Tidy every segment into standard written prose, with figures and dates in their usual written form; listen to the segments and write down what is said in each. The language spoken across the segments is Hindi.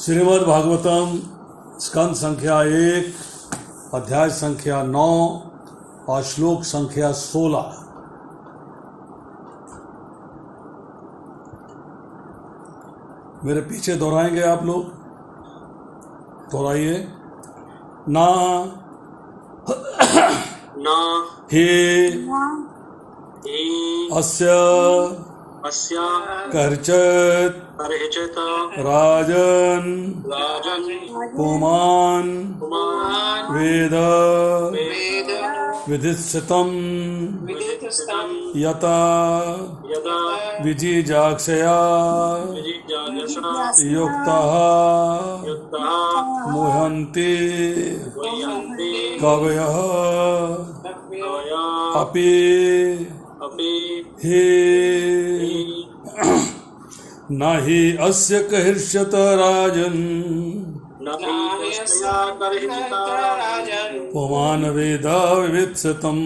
श्रीमद् भागवतम स्कंद संख्या 1 अध्याय संख्या 9 और श्लोक संख्या 16। मेरे पीछे दोहराएंगे आप लोग, दोहराइए। ना हे अस्य कर्चित् राजन् पुमान् वेद विधिस्थितं यथा विजिजाक्षया युक्तः मुह्यन्ति कवयः अपि हे न हि अस्य कहर्ष्यत राजन् पुमान् वेद विवित्सितम्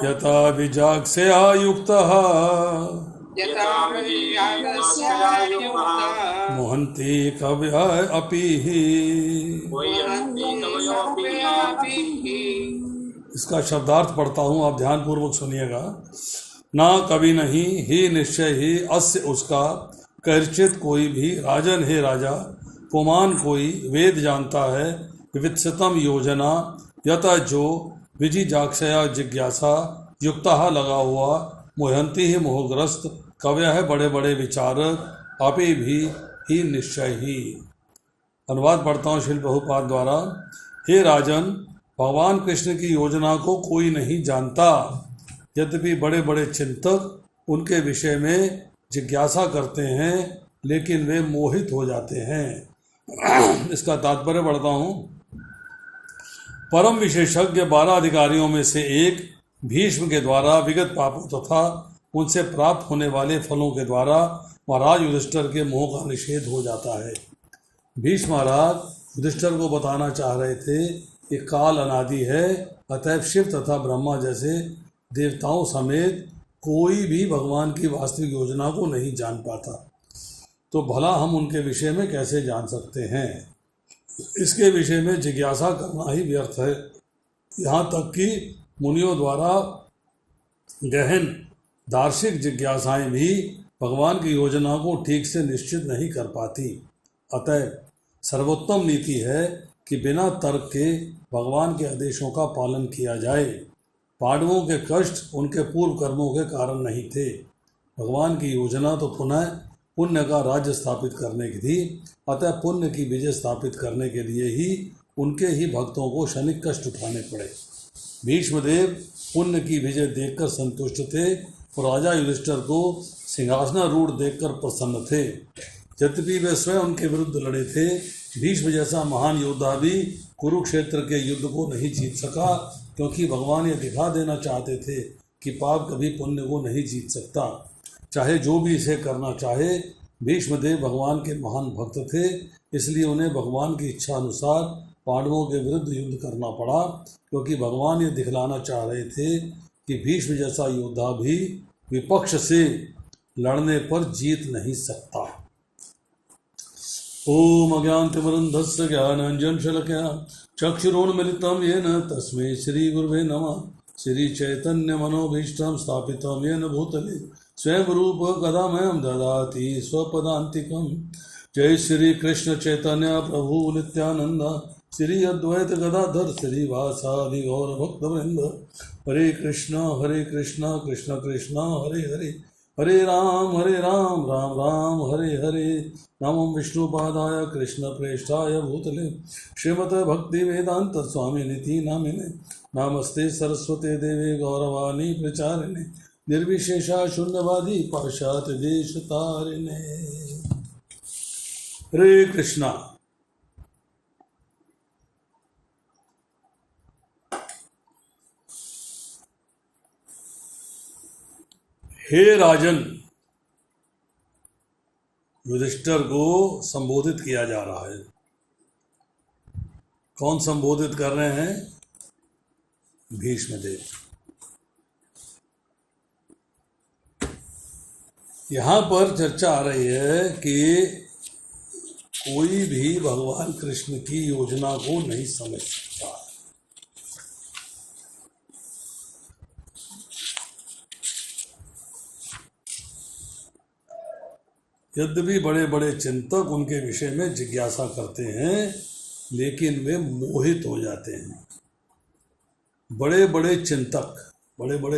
यथा विजाक्षया युक्तः मुह्यन्ति कवयः अपि। इसका शब्दार्थ पढ़ता हूँ, आप ध्यान पूर्वक सुनिएगा। ना कभी नहीं, ही निश्चय ही, अस्य उसका, कर्चित कोई भी, राजन है राजा, पुमान कोई, वेद जानता है, विवित्सितम योजना, यथा जो, विजिजाक्षया जिज्ञासा, युक्ता लगा हुआ, मुह्यंती ही मोहग्रस्त, कव्य है बड़े बड़े विचारक, अपि भी, ही निश्चय ही। अनुवाद पढ़ता हूँ श्रील प्रभुपाद द्वारा। हे राजन, भगवान कृष्ण की योजना को कोई नहीं जानता, यद्यपि बड़े बड़े चिंतक उनके विषय में जिज्ञासा करते हैं, लेकिन वे मोहित हो जाते हैं। इसका तात्पर्य पढ़ता हूँ। परम विशेषज्ञ 12 अधिकारियों में से एक भीष्म के द्वारा विगत पापों तथा उनसे प्राप्त होने वाले फलों के द्वारा महाराज युधिष्ठिर के मोह का निषेध हो जाता है। भीष्म महाराज युधिष्ठिर को बताना चाह रहे थे कि काल अनादि है, अतएव शिव तथा ब्रह्मा जैसे देवताओं समेत कोई भी भगवान की वास्तविक योजना को नहीं जान पाता, तो भला हम उनके विषय में कैसे जान सकते हैं। इसके विषय में जिज्ञासा करना ही व्यर्थ है। यहाँ तक कि मुनियों द्वारा गहन दार्शिक जिज्ञासाएं भी भगवान की योजना को ठीक से निश्चित नहीं कर पाती। अतः सर्वोत्तम नीति है कि बिना तर्क के भगवान के आदेशों का पालन किया जाए। पांडवों के कष्ट उनके पूर्व कर्मों के कारण नहीं थे। भगवान की योजना तो पुनः पुण्य का राज्य स्थापित करने की थी, अतः पुण्य की विजय स्थापित करने के लिए ही उनके ही भक्तों को क्षणिक कष्ट उठाने पड़े। भीष्मदेव पुण्य की विजय देखकर संतुष्ट थे और राजा युधिष्ठिर को सिंहासनारूढ़ देखकर प्रसन्न थे। यद्यपि वे स्वयं उनके विरुद्ध लड़े थे, भीष्म जैसा महान योद्धा भी कुरुक्षेत्र के युद्ध को नहीं जीत सका, क्योंकि भगवान ये दिखा देना चाहते थे कि पाप कभी पुण्य को नहीं जीत सकता, चाहे जो भी इसे करना चाहे। भीष्मदेव भगवान के महान भक्त थे, इसलिए उन्हें भगवान की इच्छा अनुसार पांडवों के विरुद्ध युद्ध करना पड़ा, क्योंकि भगवान ये दिखलाना चाह रहे थे कि भीष्म जैसा योद्धा भी विपक्ष से लड़ने पर जीत नहीं सकता। ओम अज्ञानतिमिरन्धस्य ज्ञानाञ्जनशलाकया चक्षुरुन्मीलितं येन तस्मै श्रीगुरुवे नमः। श्रीचैतन्यमनोभीष्टं स्थापितं येन भूतले स्वयं रूप कदामयं ददाति स्वपदान्तिकं। जय श्री कृष्ण चैतन्य प्रभु नित्यानंद, श्री अद्वैत गदाधर श्रीवासादि गौर भक्तवृंद। हरे कृष्णा कृष्ण कृष्णा हरे हरे, हरे राम राम राम हरे हरे। नमो विष्णुपादाय कृष्ण प्रेष्ठाय भूतले श्रीमते भक्ति वेदांत स्वामी निधि नामिने। नमस्ते सरस्वते देवे गौरवाणी प्रचारिणे, निर्विशेषा शून्यवादी पाश्चात्य देश तारिणे। हरे कृष्णा। हे राजन, युधिष्ठिर को संबोधित किया जा रहा है। कौन संबोधित कर रहे हैं? भीष्मदेव। यहाँ पर चर्चा आ रही है कि कोई भी भगवान कृष्ण की योजना को नहीं समझ सकता। यद्यपि बड़े बड़े चिंतक उनके विषय में जिज्ञासा करते हैं, लेकिन वे मोहित हो जाते हैं। बड़े बड़े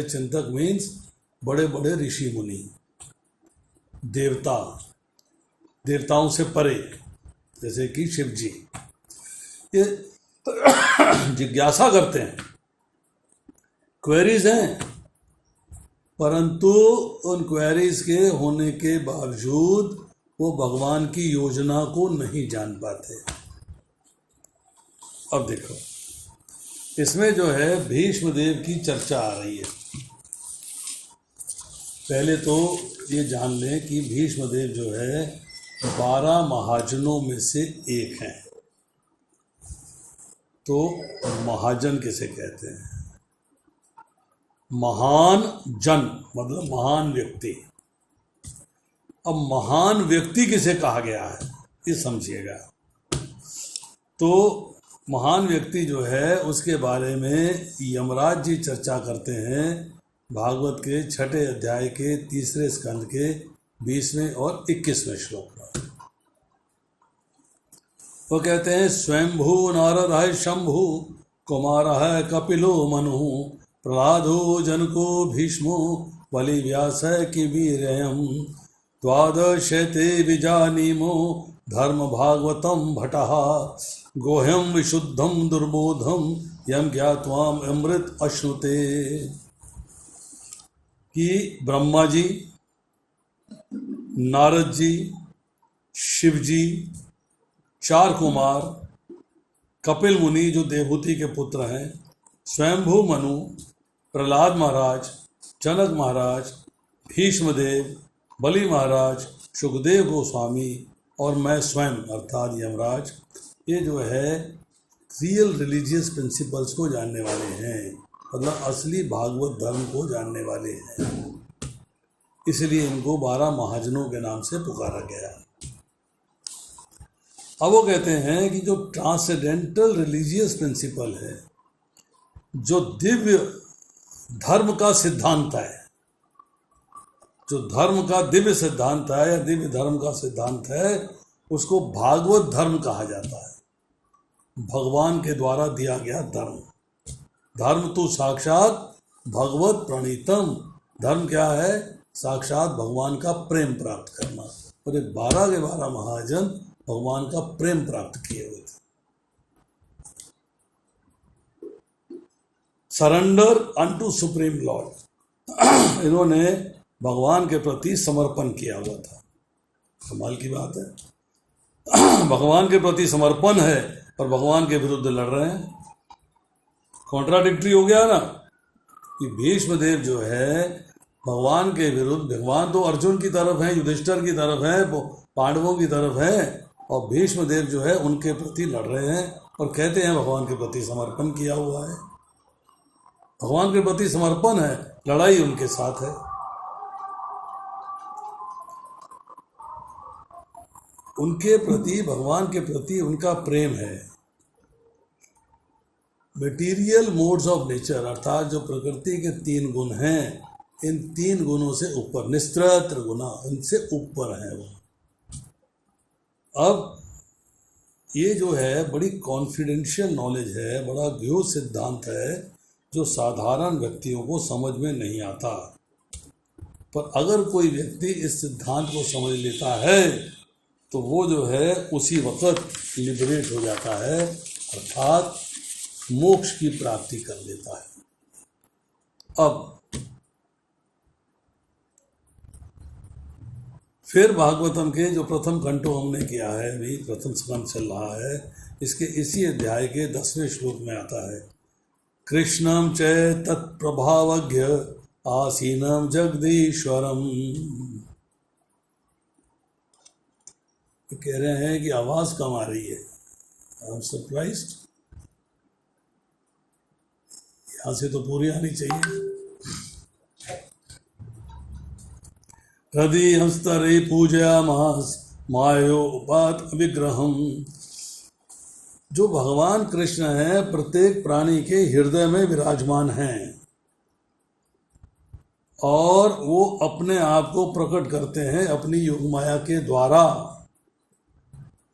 चिंतक मीन्स बड़े बड़े ऋषि मुनि, देवताओं से परे, जैसे कि शिव जी, ये जिज्ञासा करते हैं, क्वेरीज हैं, परंतु उन क्वेरीज के होने के बावजूद वो भगवान की योजना को नहीं जान पाते। अब देखो, इसमें जो है भीष्म देव की चर्चा आ रही है। पहले तो ये जान लें कि भीष्म देव जो है 12 महाजनों में से एक हैं। तो महाजन किसे कहते हैं? महान जन मतलब महान व्यक्ति। अब महान व्यक्ति किसे कहा गया है ये समझिएगा। तो महान व्यक्ति जो है उसके बारे में यमराज जी चर्चा करते हैं भागवत के 6 अध्याय के 3 स्कंद के 20वें और 21वें श्लोक में। वो कहते हैं, स्वयंभू नारद है शंभु, कुमार है कपिलो मनु, प्रहलादो जनको भीष्मो, बलि व्यास किबीरयम्, द्वादशते विजानीमो धर्म भागवतम भटः, गोह्यम विशुद्धम दुर्बोधम यम ज्ञात्वाम अमृत अश्नुते। कि ब्रह्मा जी, नारद जी, शिव जी, 4 कुमार, कपिल मुनि जो देवहूति के पुत्र हैं, स्वयंभू मनु, प्रहलाद महाराज, जनक महाराज, भीष्मदेव, बलि महाराज, सुखदेव गोस्वामी और मैं स्वयं अर्थात यमराज, ये जो है रियल रिलीजियस प्रिंसिपल्स को जानने वाले हैं, मतलब असली भागवत धर्म को जानने वाले हैं। इसलिए इनको 12 महाजनों के नाम से पुकारा गया। अब वो कहते हैं कि जो ट्रांसेंडेंटल रिलीजियस प्रिंसिपल है, जो दिव्य धर्म का सिद्धांत है, जो धर्म का दिव्य सिद्धांत है या दिव्य धर्म का सिद्धांत है, उसको भागवत धर्म कहा जाता है। भगवान के द्वारा दिया गया धर्म। धर्म तो साक्षात भगवत प्रणीतम। धर्म क्या है? साक्षात भगवान का प्रेम प्राप्त करना। और ये 12 के 12 महाजन भगवान का प्रेम प्राप्त किए हुए थे। सरेंडर अनटू सुप्रीम लॉर्ड, इन्होंने भगवान के प्रति समर्पण किया हुआ था। कमाल की बात है, भगवान के प्रति समर्पण है और भगवान के विरुद्ध लड़ रहे हैं। कॉन्ट्राडिक्टरी हो गया ना कि भीष्मदेव जो है भगवान के विरुद्ध, भगवान तो अर्जुन की तरफ है, युधिष्ठिर की तरफ है, पांडवों की तरफ है, और भीष्मदेव जो है उनके प्रति लड़ रहे हैं और कहते हैं भगवान के प्रति समर्पण किया हुआ है। भगवान के प्रति समर्पण है, लड़ाई उनके साथ है। उनके प्रति, भगवान के प्रति उनका प्रेम है। मटेरियल मोड्स ऑफ नेचर अर्थात जो प्रकृति के 3 गुण हैं, इन 3 गुणों से ऊपर, निस्त्रत्र गुणा, इनसे ऊपर है वो। अब ये जो है बड़ी कॉन्फिडेंशियल नॉलेज है, बड़ा गहन सिद्धांत है जो साधारण व्यक्तियों को समझ में नहीं आता। पर अगर कोई व्यक्ति इस सिद्धांत को समझ लेता है तो वो जो है उसी वक्त लिबरेट हो जाता है, अर्थात मोक्ष की प्राप्ति कर लेता है। अब फिर भागवतम के जो प्रथम कंठो हमने किया है, अभी प्रथम स्कंद चल रहा है, इसके इसी अध्याय के 10वें श्लोक में आता है, कृष्णम च तत्प्रभावज्ञ आसीनम जगदीश्वरम। कह रहे हैं कि आवाज कम आ रही है। आई एम सरप्राइज्ड, यहां से तो पूरी आनी चाहिए। हृदि हंस्तरे पूजयामास मायोपात विग्रहम। जो भगवान कृष्ण हैं प्रत्येक प्राणी के हृदय में विराजमान हैं और वो अपने आप को प्रकट करते हैं अपनी योग माया के द्वारा।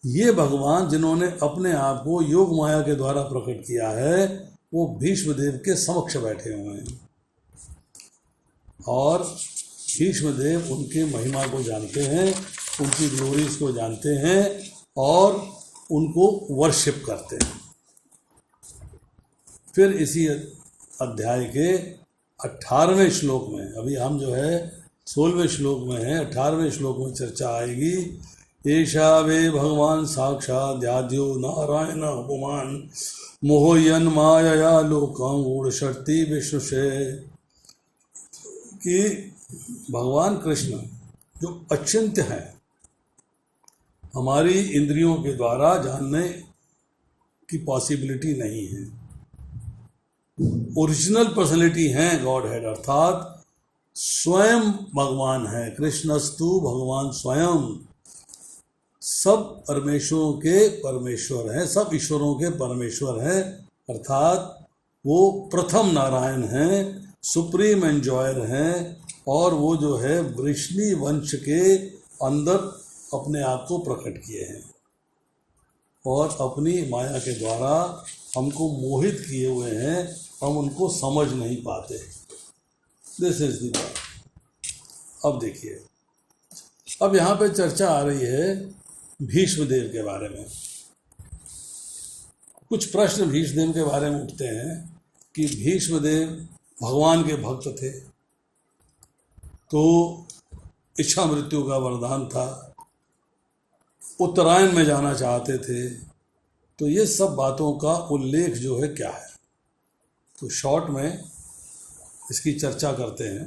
ये भगवान जिन्होंने अपने आप को योग माया के द्वारा प्रकट किया है वो भीष्मदेव के समक्ष बैठे हुए हैं और भीष्मदेव उनके महिमा को जानते हैं, उनकी ग्लोरीज को जानते हैं और उनको वर्शिप करते हैं। फिर इसी अध्याय के 18वें श्लोक में, अभी हम जो है 16वें श्लोक में हैं, 18वें श्लोक में चर्चा आएगी। एषा वे भगवान साक्षात् याद्यो नारायण उपमान मोहयन मायया लोकं गूढ़शक्ति विश्वसे। कि भगवान कृष्ण जो अचिंत्य है, हमारी इंद्रियों के द्वारा जानने की पॉसिबिलिटी नहीं है, ओरिजिनल पर्सनैलिटी हैं गॉड हेड, अर्थात स्वयं भगवान है। कृष्णस्तु भगवान स्वयं, सब परमेश्वरों के परमेश्वर हैं, सब ईश्वरों के परमेश्वर हैं, अर्थात वो प्रथम नारायण हैं, सुप्रीम एंजॉयर हैं और वो जो है वृष्णि वंश के अंदर अपने आप को प्रकट किए हैं और अपनी माया के द्वारा हमको मोहित किए हुए हैं, हम उनको समझ नहीं पाते। दिस इज द बात। अब देखिए, अब यहाँ पे चर्चा आ रही है भीष्मदेव के बारे में। कुछ प्रश्न भीष्मदेव के बारे में उठते हैं कि भीष्मदेव भगवान के भक्त थे तो इच्छा मृत्यु का वरदान था, उत्तरायण में जाना चाहते थे, तो ये सब बातों का उल्लेख जो है क्या है, तो शॉर्ट में इसकी चर्चा करते हैं।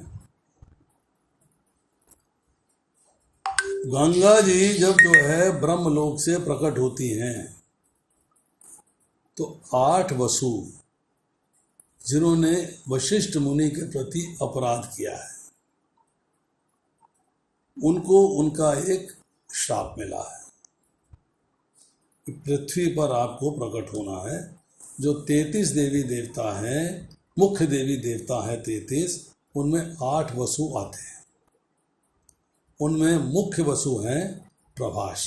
गंगा जी जब जो है ब्रह्मलोक से प्रकट होती हैं तो 8 वसु जिन्होंने वशिष्ठ मुनि के प्रति अपराध किया है उनको उनका एक श्राप मिला है कि पृथ्वी पर आपको प्रकट होना है। जो 33 देवी देवता हैं, मुख्य देवी देवता हैं 33, उनमें 8 वसु आते हैं। उनमें मुख्य वसु हैं प्रभास।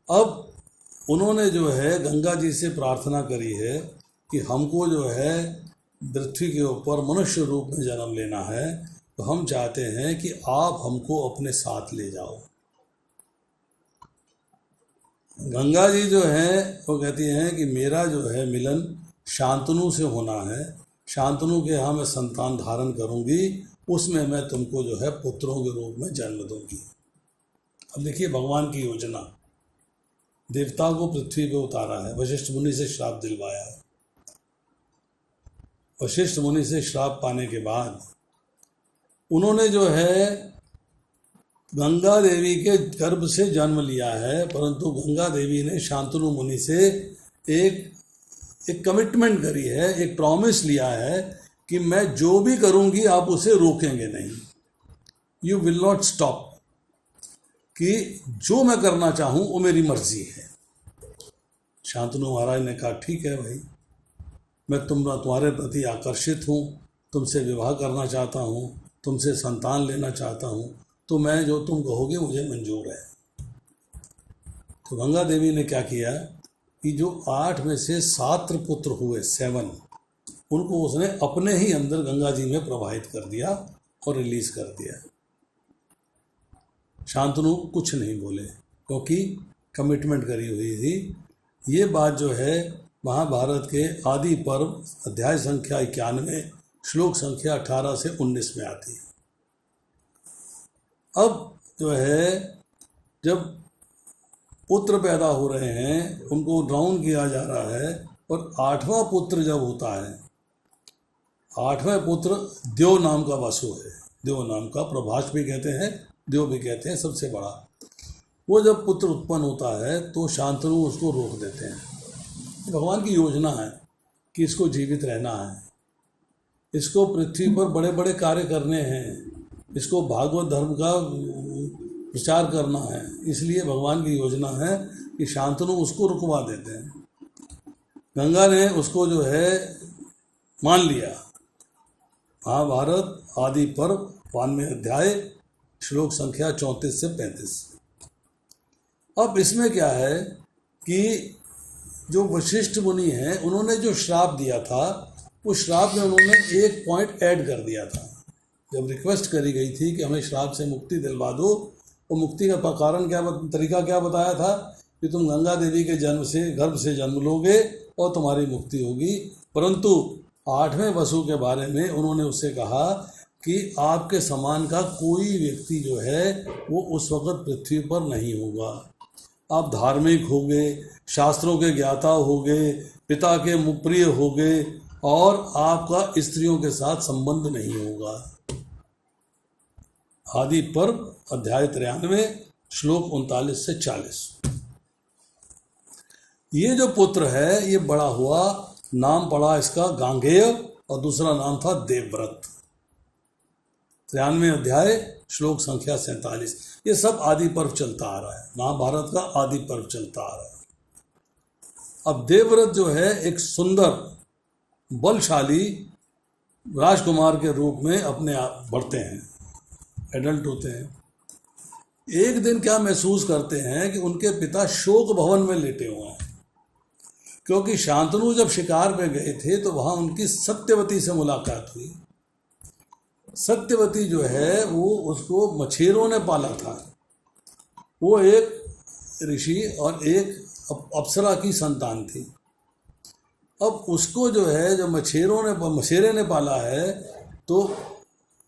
अब उन्होंने जो है गंगा जी से प्रार्थना करी है कि हमको जो है पृथ्वी के ऊपर मनुष्य रूप में जन्म लेना है, तो हम चाहते हैं कि आप हमको अपने साथ ले जाओ। गंगा जी जो है वो कहती हैं कि मेरा जो है मिलन शांतनु से होना है, शांतनु के यहाँ मैं संतान धारण करूंगी, उसमें मैं तुमको जो है पुत्रों के रूप में जन्म दूंगी। अब देखिए भगवान की योजना, देवता को पृथ्वी पे उतारा है, वशिष्ठ मुनि से श्राप दिलवाया है। वशिष्ठ मुनि से श्राप पाने के बाद उन्होंने जो है गंगा देवी के गर्भ से जन्म लिया है, परंतु गंगा देवी ने शांतनु मुनि से एक कमिटमेंट करी है, एक प्रॉमिस लिया है कि मैं जो भी करूंगी आप उसे रोकेंगे नहीं, यू विल नॉट स्टॉप, कि जो मैं करना चाहूं वो मेरी मर्जी है। शांतनु महाराज ने कहा ठीक है भाई, मैं तुम्हारे प्रति आकर्षित हूँ, तुमसे विवाह करना चाहता हूँ, तुमसे संतान लेना चाहता हूँ, तो मैं जो तुम कहोगे मुझे मंजूर है। तो गंगा देवी ने क्या किया कि जो 8 में से 7 पुत्र हुए, 7, उनको उसने अपने ही अंदर गंगा जी में प्रवाहित कर दिया और रिलीज कर दिया। शांतनु कुछ नहीं बोले क्योंकि कमिटमेंट करी हुई थी। ये बात जो है महाभारत के आदि पर्व अध्याय संख्या 91 श्लोक संख्या 18 से 19 में आती है। अब जो है जब पुत्र पैदा हो रहे हैं, उनको ड्राउन किया जा रहा है, और 8वां पुत्र जब होता है, 8वां पुत्र देव नाम का वासु है, देव नाम का, प्रभास भी कहते हैं, देव भी कहते हैं, सबसे बड़ा। वो जब पुत्र उत्पन्न होता है तो शांतनु उसको रोक देते हैं। भगवान की योजना है कि इसको जीवित रहना है, इसको पृथ्वी पर बड़े बड़े कार्य करने हैं, इसको भागवत धर्म का प्रचार करना है, इसलिए भगवान की योजना है कि शांतनु उसको रुकवा देते हैं। गंगा ने उसको जो है मान लिया। महाभारत आदि पर्व 92 अध्याय श्लोक संख्या 34 से 35। अब इसमें क्या है कि जो वशिष्ठ मुनि हैं उन्होंने जो श्राप दिया था, उस श्राप में उन्होंने एक पॉइंट ऐड कर दिया था। जब रिक्वेस्ट करी गई थी कि हमें श्राप से मुक्ति दिलवा दो, और मुक्ति का कारण क्या, तरीका क्या बताया था कि तुम गंगा देवी के गर्भ से जन्म लोगे और तुम्हारी मुक्ति होगी। परंतु 8वें वसु के बारे में उन्होंने उससे कहा कि आपके समान का कोई व्यक्ति जो है वो उस वक़्त पृथ्वी पर नहीं होगा। आप धार्मिक होगे, शास्त्रों के ज्ञाता होगे, पिता के प्रिय होगे, और आपका स्त्रियों के साथ संबंध नहीं होगा। आदि पर्व अध्याय 93 श्लोक 39 से 40। ये जो पुत्र है ये बड़ा हुआ, नाम पड़ा इसका गांगेय और दूसरा नाम था देवव्रत। 93 अध्याय श्लोक संख्या 47। ये सब आदि पर्व चलता आ रहा है, महाभारत का आदि पर्व चलता आ रहा है। अब देवव्रत जो है एक सुंदर बलशाली राजकुमार के रूप में अपने आप बढ़ते हैं, एडल्ट होते हैं। एक दिन क्या महसूस करते हैं कि उनके पिता शोक भवन में लेटे हुए हैं, क्योंकि शांतनु जब शिकार पे गए थे तो वहाँ उनकी सत्यवती से मुलाकात हुई। सत्यवती जो है वो उसको मछेरों ने पाला था। वो एक ऋषि और एक अप्सरा की संतान थी। अब उसको जो है जब मछेरे ने पाला है तो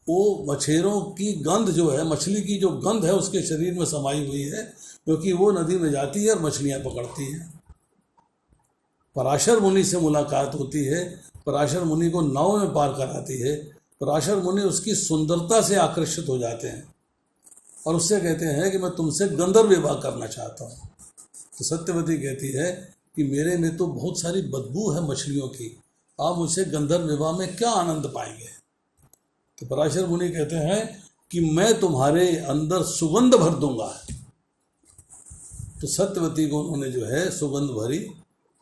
वो मछेरों की गंध जो है, मछली की जो गंध है उसके शरीर में समाई हुई है, क्योंकि वो नदी में जाती है और मछलियाँ पकड़ती है। पराशर मुनि से मुलाकात होती है, पराशर मुनि को नाव में पार कराती है। पराशर मुनि उसकी सुंदरता से आकर्षित हो जाते हैं और उससे कहते हैं कि मैं तुमसे गंधर्व विवाह करना चाहता हूँ। तो सत्यवती कहती है कि मेरे में तो बहुत सारी बदबू है मछलियों की, आप मुझसे गंधर्व विवाह में क्या आनंद पाएंगे। तो पराशर मुनि कहते हैं कि मैं तुम्हारे अंदर सुगंध भर दूंगा। तो सत्यवती को उन्होंने जो है सुगंध भरी,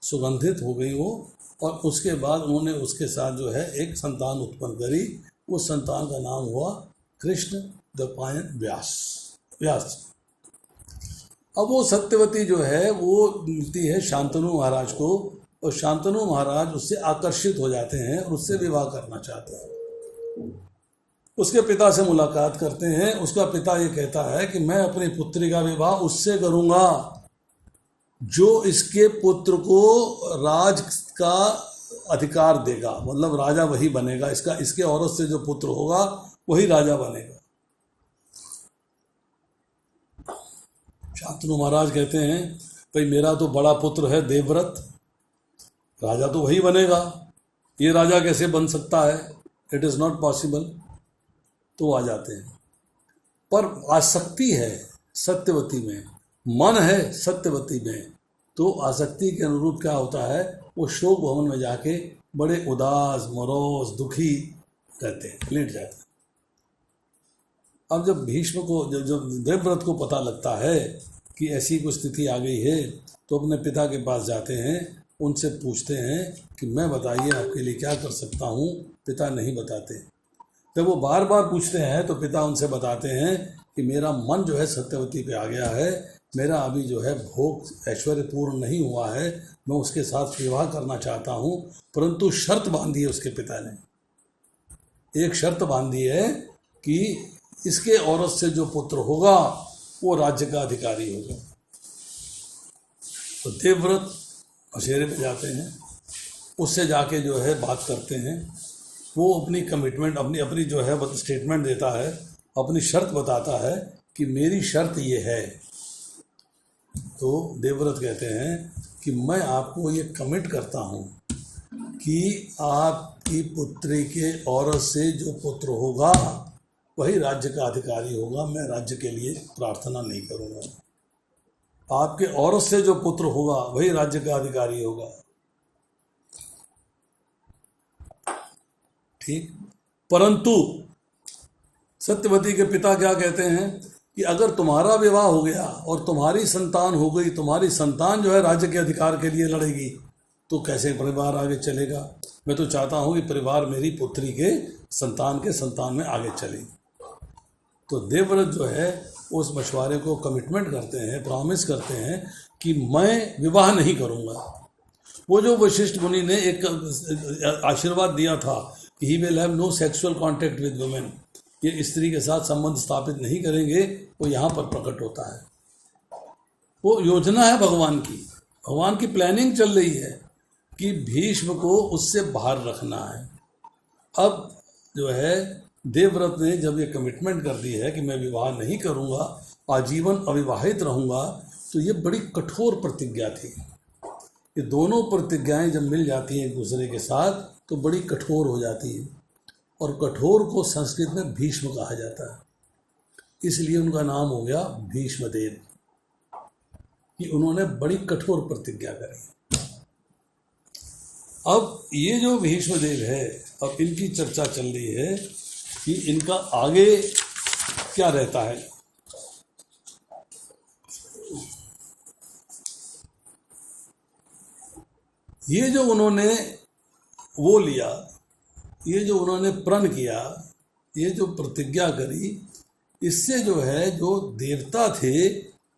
सुगंधित हो गई वो, और उसके बाद उन्होंने उसके साथ जो है एक संतान उत्पन्न करी। उस संतान का नाम हुआ कृष्ण द्वैपायन व्यास। अब वो सत्यवती जो है वो मिलती है शांतनु महाराज को, और शांतनु महाराज उससे आकर्षित हो जाते हैं और उससे विवाह करना चाहते हैं। उसके पिता से मुलाकात करते हैं। उसका पिता ये कहता है कि मैं अपनी पुत्री का विवाह उससे करूँगा जो इसके पुत्र को राज का अधिकार देगा, मतलब राजा वही बनेगा। इसके औरत से जो पुत्र होगा वही राजा बनेगा। शांतनु महाराज कहते हैं भाई मेरा तो बड़ा पुत्र है देवव्रत, राजा तो वही बनेगा, ये राजा कैसे बन सकता है, इट इज़ नॉट पॉसिबल। तो आ जाते हैं, पर आसक्ति है सत्यवती में, मन है सत्यवती में। तो आसक्ति के अनुरूप क्या होता है, वो शोक भवन में जाके बड़े उदास, मरोस, दुखी रहते हैं, लेट जाते हैं। अब जब भीष्म को, जब देवव्रत को पता लगता है कि ऐसी कोई स्थिति आ गई है, तो अपने पिता के पास जाते हैं, उनसे पूछते हैं कि मैं बताइए आपके लिए क्या कर सकता हूँ। पिता नहीं बताते। जब वो बार बार पूछते हैं तो पिता उनसे बताते हैं कि मेरा मन जो है सत्यवती पे आ गया है, मेरा अभी जो है भोग ऐश्वर्य पूर्ण नहीं हुआ है, मैं उसके साथ विवाह करना चाहता हूँ। परंतु शर्त बांधी है उसके पिता ने, एक शर्त बांधी है कि इसके औरत से जो पुत्र होगा वो राज्य का अधिकारी होगा। तो देवव्रत मशेरे पे जाते हैं, उससे जाके जो है बात करते हैं। वो अपनी कमिटमेंट, अपनी जो है स्टेटमेंट देता है, अपनी शर्त बताता है कि मेरी शर्त ये है। तो देवव्रत कहते हैं कि मैं आपको ये कमिट करता हूँ कि आपकी पुत्री के औरत से जो पुत्र होगा वही राज्य का अधिकारी होगा, मैं राज्य के लिए प्रार्थना नहीं करूँगा। आपके औरत से जो पुत्र होगा वही राज्य का अधिकारी होगा। ठीक, परंतु सत्यवती के पिता क्या कहते हैं कि अगर तुम्हारा विवाह हो गया और तुम्हारी संतान हो गई, तुम्हारी संतान जो है राज्य के अधिकार के लिए लड़ेगी, तो कैसे परिवार आगे चलेगा। मैं तो चाहता हूँ कि परिवार मेरी पुत्री के संतान में आगे चले। तो देवव्रत जो है उस मछुआरे को कमिटमेंट करते हैं, प्रॉमिस करते हैं कि मैं विवाह नहीं करूँगा। वो जो वशिष्ठ मुनि ने एक आशीर्वाद दिया था कि he will have no sexual contact with women, ये स्त्री के साथ संबंध स्थापित नहीं करेंगे, वो यहाँ पर प्रकट होता है। वो योजना है भगवान की प्लानिंग चल रही है कि भीष्म को उससे बाहर रखना है। अब जो है देवव्रत ने जब ये कमिटमेंट कर दी है कि मैं विवाह नहीं करूँगा, आजीवन अविवाहित रहूँगा, तो ये बड़ी कठोर प्रतिज्ञा थी। ये दोनों प्रतिज्ञाएं जब मिल जाती हैं एक दूसरे के साथ तो बड़ी कठोर हो जाती है, और कठोर को संस्कृत में भीष्म कहा जाता है, इसलिए उनका नाम हो गया भीष्मदेव, कि उन्होंने बड़ी कठोर प्रतिज्ञा करी। अब ये जो भीष्मदेव है, अब इनकी चर्चा चल रही है कि इनका आगे क्या रहता है। ये जो उन्होंने वो लिया, ये जो उन्होंने प्रण किया, ये जो प्रतिज्ञा करी, इससे जो है जो देवता थे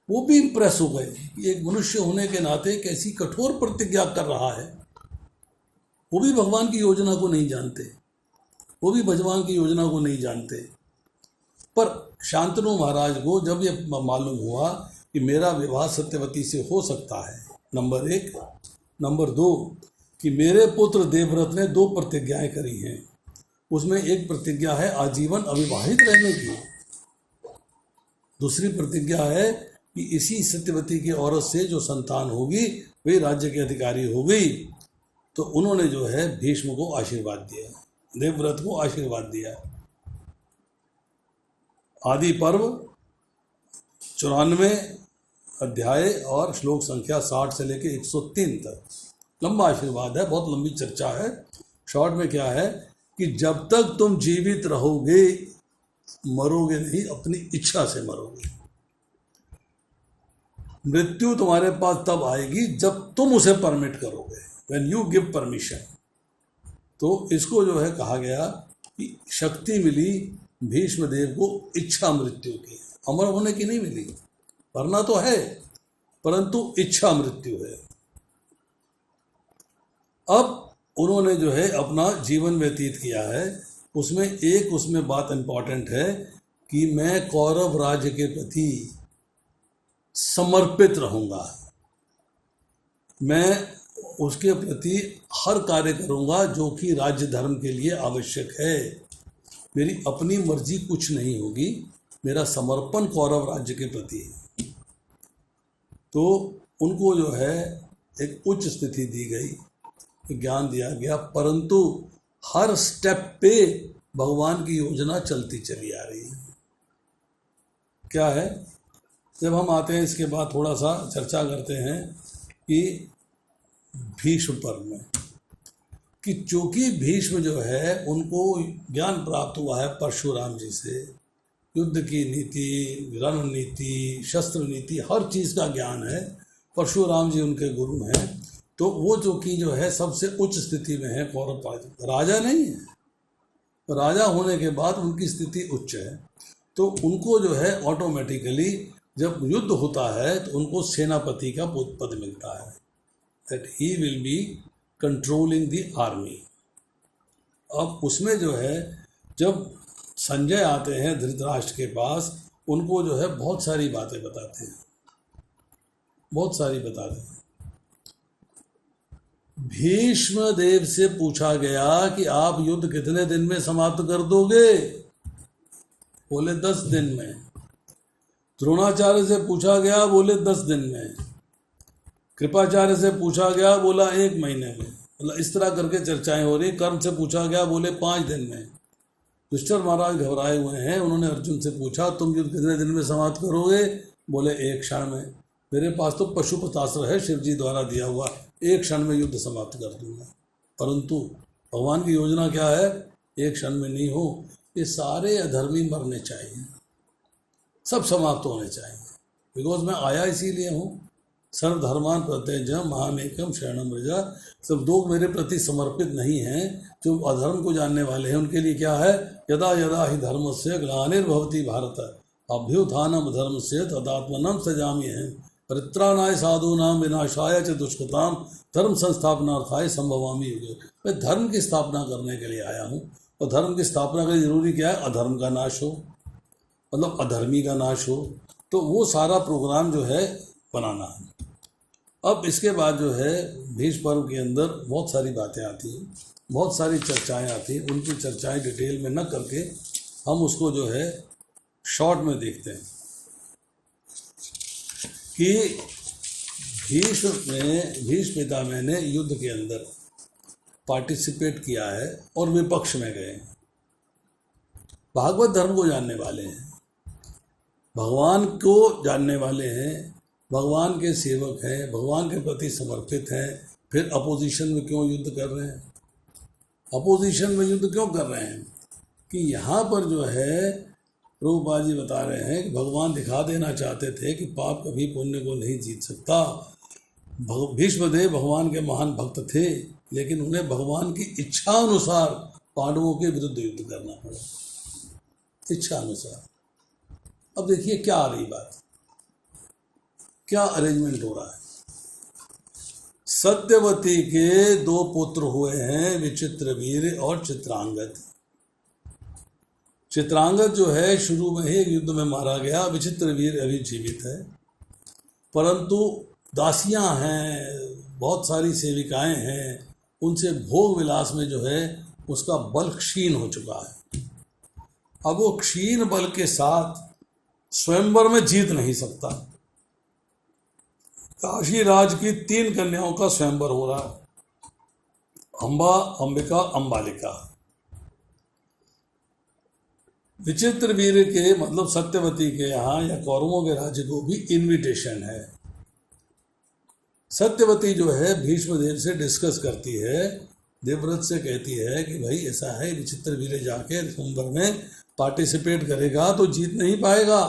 वो भी इम्प्रेस हो गए कि एक मनुष्य होने के नाते कैसी कठोर प्रतिज्ञा कर रहा है। वो भी भगवान की योजना को नहीं जानते, वो भी भगवान की योजना को नहीं जानते। पर शांतनु महाराज को जब ये मालूम हुआ कि मेरा विवाह सत्यवती से हो सकता है, नंबर 1, नंबर 2 कि मेरे पुत्र देवव्रत ने 2 प्रतिज्ञाएं करी हैं, उसमें एक प्रतिज्ञा है आजीवन अविवाहित रहने की, दूसरी प्रतिज्ञा है कि इसी सत्यवती की औरत से जो संतान होगी वे राज्य के अधिकारी हो गई। तो उन्होंने जो है भीष्म को आशीर्वाद दिया, देवव्रत को आशीर्वाद दिया। आदि पर्व 94 अध्याय और श्लोक संख्या 60 से लेकर 103 तक लंबा आशीर्वाद है, बहुत लंबी चर्चा है। शॉर्ट में क्या है कि जब तक तुम जीवित रहोगे, मरोगे नहीं, अपनी इच्छा से मरोगे। मृत्यु तुम्हारे पास तब आएगी जब तुम उसे परमिट करोगे, व्हेन यू गिव परमिशन। तो इसको जो है कहा गया कि शक्ति मिली भीष्मदेव को इच्छा मृत्यु की, अमर होने की नहीं मिली, मरना तो है परंतु इच्छा मृत्यु है। अब उन्होंने जो है अपना जीवन व्यतीत किया है, उसमें बात इंपॉर्टेंट है कि मैं कौरव राज्य के प्रति समर्पित रहूँगा, मैं उसके प्रति हर कार्य करूँगा जो कि राज्य धर्म के लिए आवश्यक है। मेरी अपनी मर्जी कुछ नहीं होगी, मेरा समर्पण कौरव राज्य के प्रति है। तो उनको जो है एक उच्च स्थिति दी गई, ज्ञान दिया गया, परंतु हर स्टेप पे भगवान की योजना चलती चली आ रही है। क्या है, जब हम आते हैं इसके बाद थोड़ा सा चर्चा करते हैं कि भीष्म पर्व में, कि चूंकि भीष्म जो है उनको ज्ञान प्राप्त हुआ है परशुराम जी से, युद्ध की नीति, रणनीति, शस्त्र नीति, हर चीज़ का ज्ञान है, परशुराम जी उनके गुरु हैं। तो वो जो है सबसे उच्च स्थिति में है कौरव राज्य, राजा नहीं है, राजा होने के बाद उनकी स्थिति उच्च है। तो उनको जो है ऑटोमेटिकली जब युद्ध होता है तो उनको सेनापति का पद मिलता है, that he will be controlling the army. अब उसमें जो है जब संजय आते हैं धृतराष्ट्र के पास, उनको जो है बहुत सारी बातें बताते हैं, बहुत सारी बताते हैं। भीष्म देव से पूछा गया कि आप युद्ध कितने दिन में समाप्त कर दोगे, बोले 10 दिन में। द्रोणाचार्य से पूछा गया, बोले 10 दिन में। कृपाचार्य से पूछा गया, बोला 1 महीने में। मतलब इस तरह करके चर्चाएं हो रही। कर्ण से पूछा गया, बोले 5 दिन में। युधिष्ठिर महाराज घबराए हुए हैं, उन्होंने अर्जुन से पूछा तुम युद्ध कितने दिन में समाप्त करोगे, बोले 1 क्षण में। मेरे पास तो पशुपतास्त्र है शिव जी द्वारा दिया हुआ, 1 क्षण में युद्ध समाप्त कर दूंगा। परंतु भगवान की योजना क्या है, 1 क्षण में नहीं हो, ये सारे अधर्मी मरने चाहिए, सब समाप्त होने चाहिए। बिकॉज मैं आया इसीलिए हूँ। सर्वधर्मान प्रत्यज महामेकम शरणम व्रज। सब लोग मेरे प्रति समर्पित नहीं हैं, जो अधर्म को जानने वाले हैं उनके लिए क्या है, यदा यदा ही धर्मस्य ग्लानिर्भवति भारत अभ्युत्थानम धर्मस्य तदात्मनम सजामि है परित्राणाय साधूनां विनाशाय च दुष्कृताम धर्म संस्थापनार्थाय संभवामि युगे। मैं धर्म की स्थापना करने के लिए आया हूँ, और धर्म की स्थापना के लिए जरूरी क्या है, अधर्म का नाश हो, मतलब अधर्मी का नाश हो। तो वो सारा प्रोग्राम जो है बनाना है। अब इसके बाद जो है भीष्म पर्व के अंदर बहुत सारी बातें आती हैं, बहुत सारी चर्चाएं आती हैं। उनकी चर्चाएं डिटेल में न करके हम उसको जो है शॉर्ट में देखते हैं कि भीष्म पितामह ने युद्ध के अंदर पार्टिसिपेट किया है और विपक्ष में गए। भागवत धर्म को जानने वाले हैं, भगवान को जानने वाले हैं, भगवान के सेवक हैं, भगवान के प्रति समर्पित हैं, फिर अपोजिशन में क्यों युद्ध कर रहे हैं? अपोजिशन में युद्ध क्यों कर रहे हैं कि यहाँ पर जो है प्रभुपाद जी बता रहे हैं कि भगवान दिखा देना चाहते थे कि पाप कभी पुण्य को नहीं जीत सकता। भीष्मदेव भगवान के महान भक्त थे, लेकिन उन्हें भगवान की इच्छा अनुसार पांडवों के विरुद्ध युद्ध करना पड़ा, इच्छा अनुसार। अब देखिए क्या आ रही बात, क्या अरेंजमेंट हो रहा है। सत्यवती के 2 पुत्र हुए हैं, विचित्रवीर और चित्रांगद। चित्रांगद जो है शुरू में ही एक युद्ध में मारा गया, विचित्रवीर अभी जीवित है, परंतु दासियां हैं, बहुत सारी सेविकाएं हैं, उनसे भोग विलास में जो है उसका बल क्षीण हो चुका है। अब वो क्षीण बल के साथ स्वयंवर में जीत नहीं सकता। काशी राज की 3 कन्याओं का स्वयंवर हो रहा है, अंबा, अंबिका, अंबालिका। विचित्रवीर के मतलब सत्यवती के यहाँ या कौरवों के राज्य को भी इनविटेशन है। सत्यवती जो है भीष्मदेव से डिस्कस करती है, देवव्रत से कहती है कि भाई ऐसा है, विचित्रवीर जाके स्वयंवर में पार्टिसिपेट करेगा तो जीत नहीं पाएगा,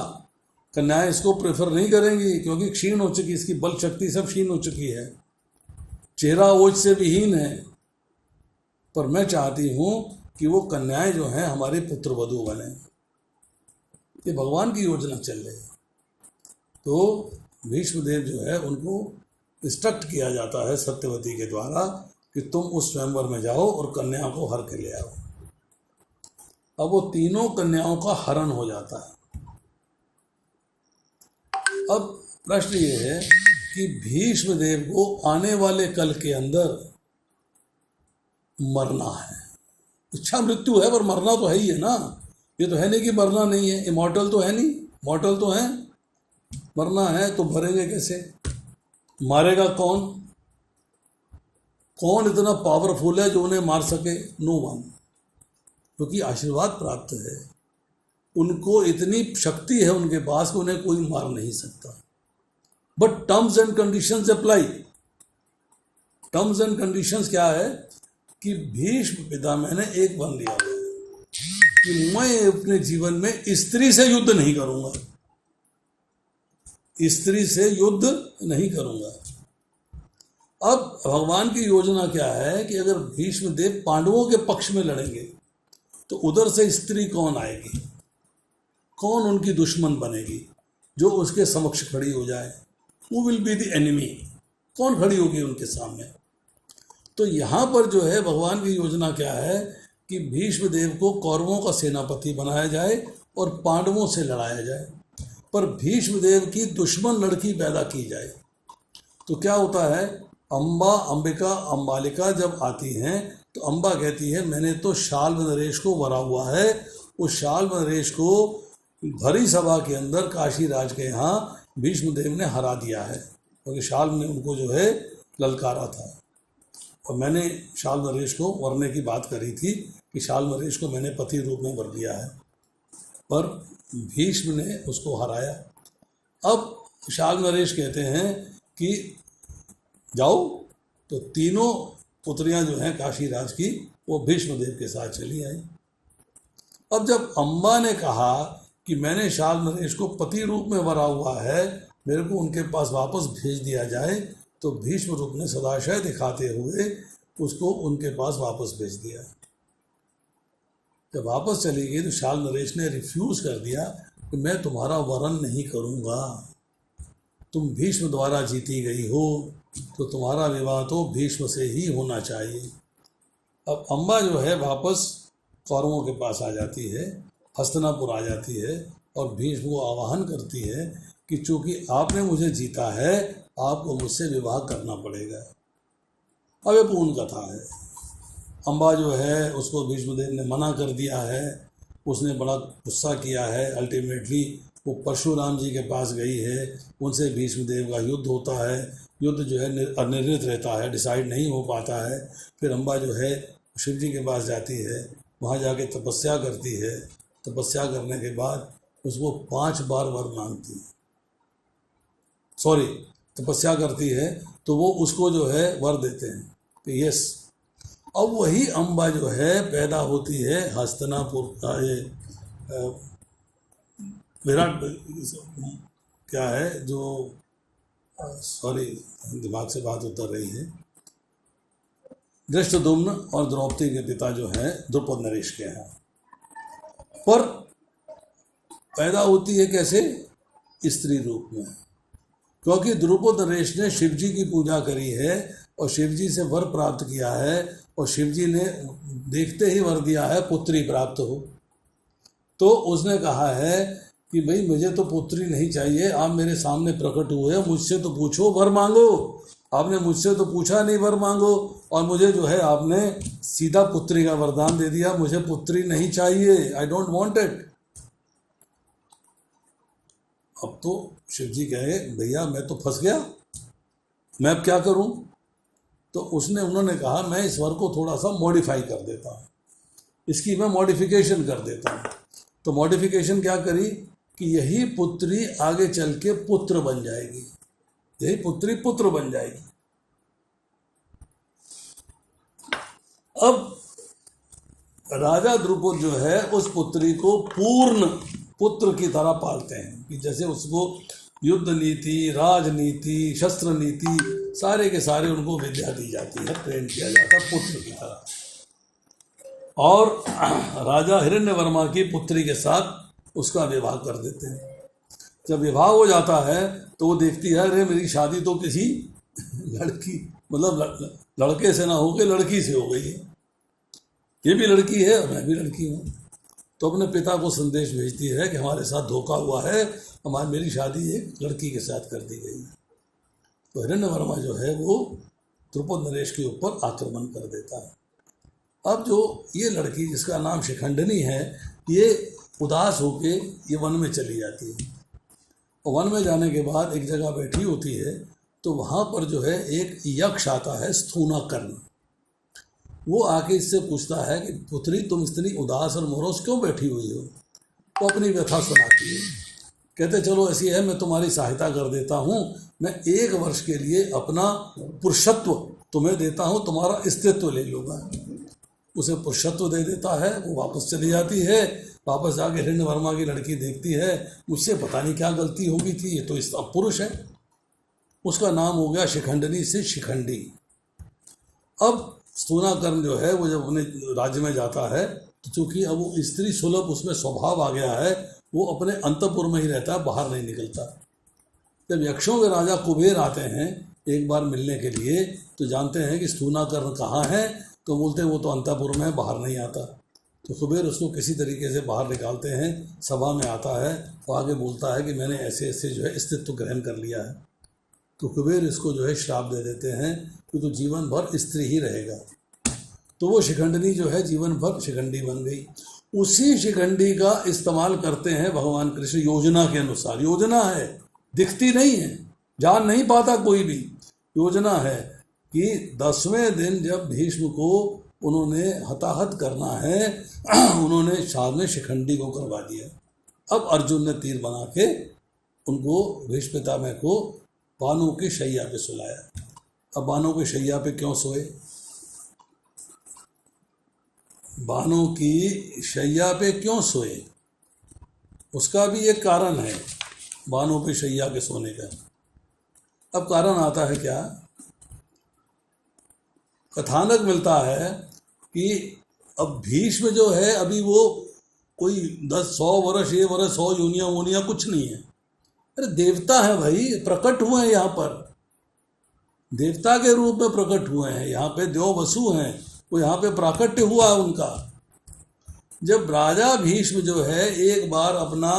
कन्याएं इसको प्रेफर नहीं करेंगी क्योंकि क्षीण हो चुकी, इसकी बल शक्ति सब क्षीण हो चुकी है, चेहरा ओज से विहीन है। पर मैं चाहती हूँ कि वो कन्याएं जो हैं हमारे पुत्र वधू बने। ये भगवान की योजना चल रही है। तो भीष्मदेव जो है उनको इंस्ट्रक्ट किया जाता है सत्यवती के द्वारा कि तुम उस स्वयंवर में जाओ और कन्याओं को हर के ले आओ। अब वो तीनों कन्याओं का हरण हो जाता है। अब प्रश्न ये है कि भीष्मदेव को आने वाले कल के अंदर मरना है। इच्छा मृत्यु है पर मरना तो है ही है ना। ये तो है नहीं कि मरना नहीं है, इमॉर्टल तो है नहीं, मॉर्टल तो है। मरना है तो मरेंगे कैसे? मारेगा कौन? कौन इतना पावरफुल है जो उन्हें मार सके? No one. क्योंकि आशीर्वाद प्राप्त है, उनको इतनी शक्ति है उनके पास कि उन्हें कोई मार नहीं सकता। But terms and conditions apply. Terms and conditions क्या है कि भीष्म पितामह ने एक वन लिया है कि मैं अपने जीवन में स्त्री से युद्ध नहीं करूंगा, स्त्री से युद्ध नहीं करूंगा। अब भगवान की योजना क्या है कि अगर भीष्मदेव पांडवों के पक्ष में लड़ेंगे तो उधर से स्त्री कौन आएगी, कौन उनकी दुश्मन बनेगी जो उसके समक्ष खड़ी हो जाए? Who will be the enemy? कौन खड़ी होगी उनके सामने? तो यहाँ पर जो है भगवान की योजना क्या है कि भीष्मदेव को कौरवों का सेनापति बनाया जाए और पांडवों से लड़ाया जाए, पर भीष्मदेव की दुश्मन लड़की पैदा की जाए। तो क्या होता है, अंबा, अंबिका, अंबालिका जब आती हैं तो अंबा कहती है मैंने तो शाल्व नरेश को वरा हुआ है। उस शाल्व नरेश को भरी सभा के अंदर काशी राज के यहाँ भीष्मदेव ने हरा दिया है, क्योंकि शाल्व ने उनको जो है ललकारा था। और मैंने शाल्व नरेश को वरने की बात करी थी कि शाल्व नरेश को मैंने पति रूप में वर दिया है, पर भीष्म ने उसको हराया। अब शाल्व नरेश कहते हैं कि जाओ, तो तीनों पुत्रियां जो हैं काशी राज की वो भीष्मदेव के साथ चली आई। अब जब अम्बा ने कहा कि मैंने शाल नरेश को पति रूप में वरा हुआ है, मेरे को उनके पास वापस भेज दिया जाए, तो भीष्म रूप ने सदाशय दिखाते हुए उसको उनके पास वापस भेज दिया। जब वापस चली गई तो शाल नरेश ने रिफ्यूज कर दिया कि मैं तुम्हारा वरण नहीं करूँगा, तुम भीष्म द्वारा जीती गई हो, तो तुम्हारा विवाह तो भीष्म से ही होना चाहिए। अब अम्बा जो है वापस कौरवों के पास आ जाती है, हस्तिनापुर आ जाती है और भीष्म को आह्वान करती है कि चूंकि आपने मुझे जीता है, आपको मुझसे विवाह करना पड़ेगा। अब ये पूर्ण कथा है। अम्बा जो है उसको भीष्मदेव ने मना कर दिया है, उसने बड़ा गुस्सा किया है। अल्टीमेटली वो परशुराम जी के पास गई है, उनसे भीष्मदेव का युद्ध होता है। युद्ध जो है अनिर्णित रहता है, डिसाइड नहीं हो पाता है। फिर अम्बा जो है शिव जी के पास जाती है, वहाँ जाके तपस्या करती है। तपस्या करने के बाद उसको 5 बार वर मांगती है, तपस्या करती है तो वो उसको जो है वर देते हैं कि यस। अब वही अम्बा जो है पैदा होती है हस्तिनापुर का, ये विराट क्या है जो दिमाग से बात उतर रही है, धृष्टद्युम्न और द्रौपदी के पिता जो हैं द्रुपद नरेश के हैं। पर पैदा होती है कैसे? स्त्री रूप में, क्योंकि द्रुपद नरेश ने शिव जी की पूजा करी है और शिव जी से वर प्राप्त किया है, और शिव जी ने देखते ही वर दिया है पुत्री प्राप्त हो। तो उसने कहा है कि भाई मुझे तो पुत्री नहीं चाहिए, आप मेरे सामने प्रकट हुए, मुझसे तो पूछो, वर मांगो। आपने मुझसे तो पूछा नहीं वर मांगो, और मुझे जो है आपने सीधा पुत्री का वरदान दे दिया। मुझे पुत्री नहीं चाहिए, आई डोंट वांट इट। अब तो शिव जी कहे भैया मैं तो फंस गया, मैं अब क्या करूं? तो उन्होंने कहा मैं इस वर को थोड़ा सा मॉडिफाई कर देता हूं, इसकी मैं मॉडिफिकेशन कर देता हूं। तो मॉडिफिकेशन क्या करी कि यही पुत्री आगे चल के पुत्र बन जाएगी, यही पुत्री पुत्र बन जाएगी। अब राजा द्रुपद जो है उस पुत्री को पूर्ण पुत्र की तरह पालते हैं कि जैसे उसको युद्ध नीति, राजनीति, शस्त्र नीति सारे के सारे उनको विद्या दी जाती है, ट्रेन किया जाता है पुत्र की तरह। और राजा हिरण्यवर्मा की पुत्री के साथ उसका विवाह कर देते हैं। जब विवाह हो जाता है तो वो देखती है अरे मेरी शादी तो किसी लड़की मतलब लड़के से ना होके लड़की से हो गई है, ये भी लड़की है और मैं भी लड़की हूँ। तो अपने पिता को संदेश भेजती है कि हमारे साथ धोखा हुआ है, मेरी शादी एक लड़की के साथ कर दी गई। तो हिरण्यवर्मा जो है वो द्रुपद नरेश के ऊपर आक्रमण कर देता है। अब जो ये लड़की जिसका नाम शिखंडिनी है, ये उदास होके ये वन में चली जाती है। और वन में जाने के बाद एक जगह बैठी होती है, तो वहाँ पर जो है एक यक्ष आता है स्थूनाकर्ण। वो आके इससे पूछता है कि पुत्री तुम इतनी उदास और मोरोस क्यों बैठी हुई हो? तो अपनी व्यथा सुनाती है। कहते चलो ऐसी है, मैं तुम्हारी सहायता कर देता हूँ, मैं 1 वर्ष के लिए अपना पुरुषत्व तुम्हें देता हूँ, तुम्हारा अस्तित्व ले लूँगा। उसे पुरुषत्व दे देता है, वो वापस चली जाती है। वापस जाके हिरण्यवर्मा की लड़की देखती है मुझसे पता नहीं क्या गलती हो गई थी, ये तो इसका पुरुष है। उसका नाम हो गया शिखंडिनी से शिखंडी। अब स्थूनाकर्ण जो है वो जब अपने राज्य में जाता है तो चूंकि अब वो स्त्री सुलभ उसमें स्वभाव आ गया है, वो अपने अंतपुर में ही रहता है, बाहर नहीं निकलता। जब यक्षों के राजा कुबेर आते हैं एक बार मिलने के लिए, तो जानते हैं कि स्थूनाकर्ण कहाँ है, तो बोलते हैं वो तो अंतपुर में बाहर नहीं आता। तो कुबेर उसको किसी तरीके से बाहर निकालते हैं, सभा में आता है, वो आगे बोलता है कि मैंने ऐसे ऐसे जो है अस्तित्व ग्रहण कर लिया है। तो कुबेर इसको जो है श्राप दे देते हैं कि तो जीवन भर स्त्री ही रहेगा। तो वो शिखंडिनी जो है जीवन भर शिखंडी बन गई। उसी शिखंडी का इस्तेमाल करते हैं भगवान कृष्ण योजना के अनुसार। योजना है, दिखती नहीं है, जान नहीं पाता कोई भी। योजना है कि 10वें दिन जब भीष्म को उन्होंने हताहत करना है, उन्होंने साथ में शिखंडी को करवा दिया। अब अर्जुन ने तीर बना के उनको भीष्म पितामह को बानों की शैया पे सुलाया। अब बानों की शैया पे क्यों सोए? बानों की शैया पे क्यों सोए, उसका भी एक कारण है बानों पे शैया के सोने का। अब कारण आता है क्या, कथानक मिलता है कि अब भीष्म जो है अभी वो कोई 10-100 वर्ष, ये वर्ष 100 यूनिया वूनिया कुछ नहीं है। अरे देवता है भाई, प्रकट हुए हैं यहाँ पर, देवता के रूप में प्रकट हुए हैं। यहाँ पे देव वसु हैं, वो यहाँ पे प्राकट्य हुआ है उनका। जब राजा भीष्म जो है एक बार अपना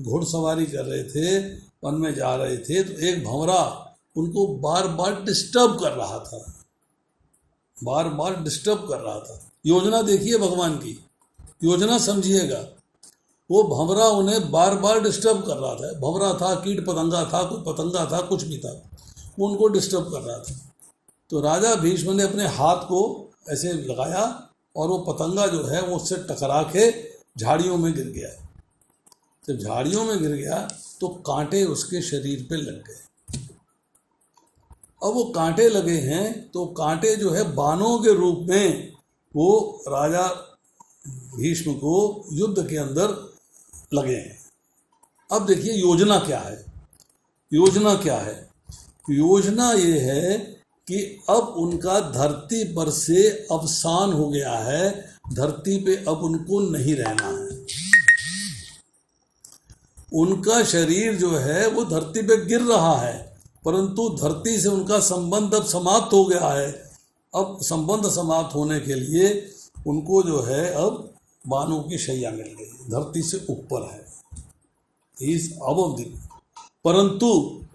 घुड़सवारी कर रहे थे, वन में जा रहे थे, तो एक भंवरा उनको बार बार डिस्टर्ब कर रहा था, बार बार डिस्टर्ब कर रहा था। योजना देखिए भगवान की, योजना समझिएगा। वो भंवरा उन्हें बार बार डिस्टर्ब कर रहा था। भंवरा था, कीट पतंगा था, कोई पतंगा था, कुछ भी था, वो उनको डिस्टर्ब कर रहा था। तो राजा भीष्म ने अपने हाथ को ऐसे लगाया और वो पतंगा जो है वो उससे टकरा के झाड़ियों में गिर गया। जब झाड़ियों में गिर गया तो कांटे उसके शरीर पे लग गए। अब वो कांटे लगे हैं तो कांटे जो है बाणों के रूप में वो राजा भीष्म को युद्ध के अंदर लगे हैं। अब देखिए योजना क्या है, योजना क्या है, योजना ये है कि अब उनका धरती पर से अवसान हो गया है, धरती पे अब उनको नहीं रहना है। उनका शरीर जो है वो धरती पे गिर रहा है, परंतु धरती से उनका संबंध अब समाप्त हो गया है। अब संबंध समाप्त होने के लिए उनको जो है अब बाणों की शैया मिल गई, धरती से ऊपर है, इस अबव द। परंतु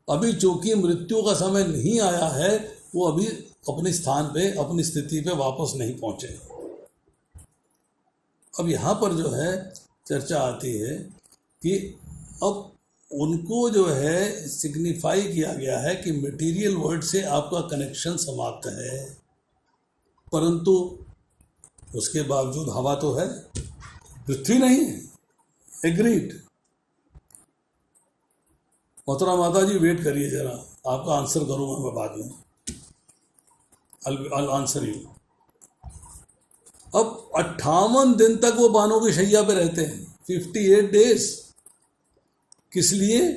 अभी चूंकि मृत्यु का समय नहीं आया है, वो अभी अपने स्थान पे, अपनी स्थिति पे वापस नहीं पहुंचे। अब यहाँ पर जो है चर्चा आती है कि अब उनको जो है सिग्निफाई किया गया है कि मटेरियल वर्ल्ड से आपका कनेक्शन समाप्त है, परंतु उसके बावजूद हवा तो है, पृथ्वी नहीं है। एग्रीड। मोहतरमा माता जी वेट करिए जरा, आपका आंसर करूंगा मैं बाद में। I'll answer you. अब 58 दिन तक वो बाणों की शैया पे रहते हैं, 58 डेज। किस लिए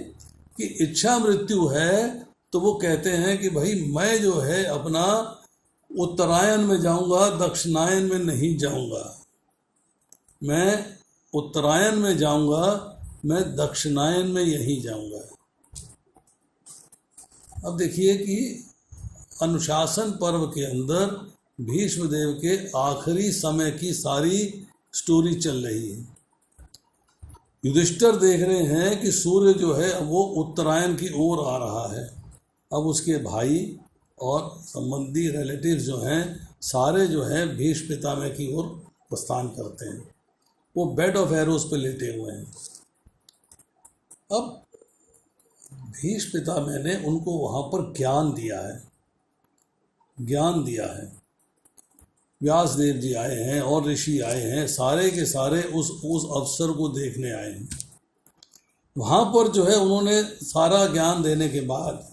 कि इच्छा मृत्यु है, तो वो कहते हैं कि भाई मैं जो है अपना उत्तरायण में जाऊंगा, दक्षिणायन में नहीं जाऊंगा। मैं उत्तरायण में जाऊंगा, मैं दक्षिणायन में यहीं जाऊंगा। अब देखिए कि अनुशासन पर्व के अंदर भीष्मदेव के आखिरी समय की सारी स्टोरी चल रही है। युधिष्ठिर देख रहे हैं कि सूर्य जो है वो उत्तरायण की ओर आ रहा है। अब उसके भाई और संबंधी रिलेटिव्स जो हैं सारे जो हैं भीष्म पितामह की ओर प्रस्थान करते हैं। वो बेड ऑफ एरोस पे लेटे हुए हैं। अब भीष्म पितामह ने उनको वहाँ पर ज्ञान दिया है, ज्ञान दिया है। व्यास देव जी आए हैं और ऋषि आए हैं, सारे के सारे उस अवसर को देखने आए हैं। वहाँ पर जो है उन्होंने सारा ज्ञान देने के बाद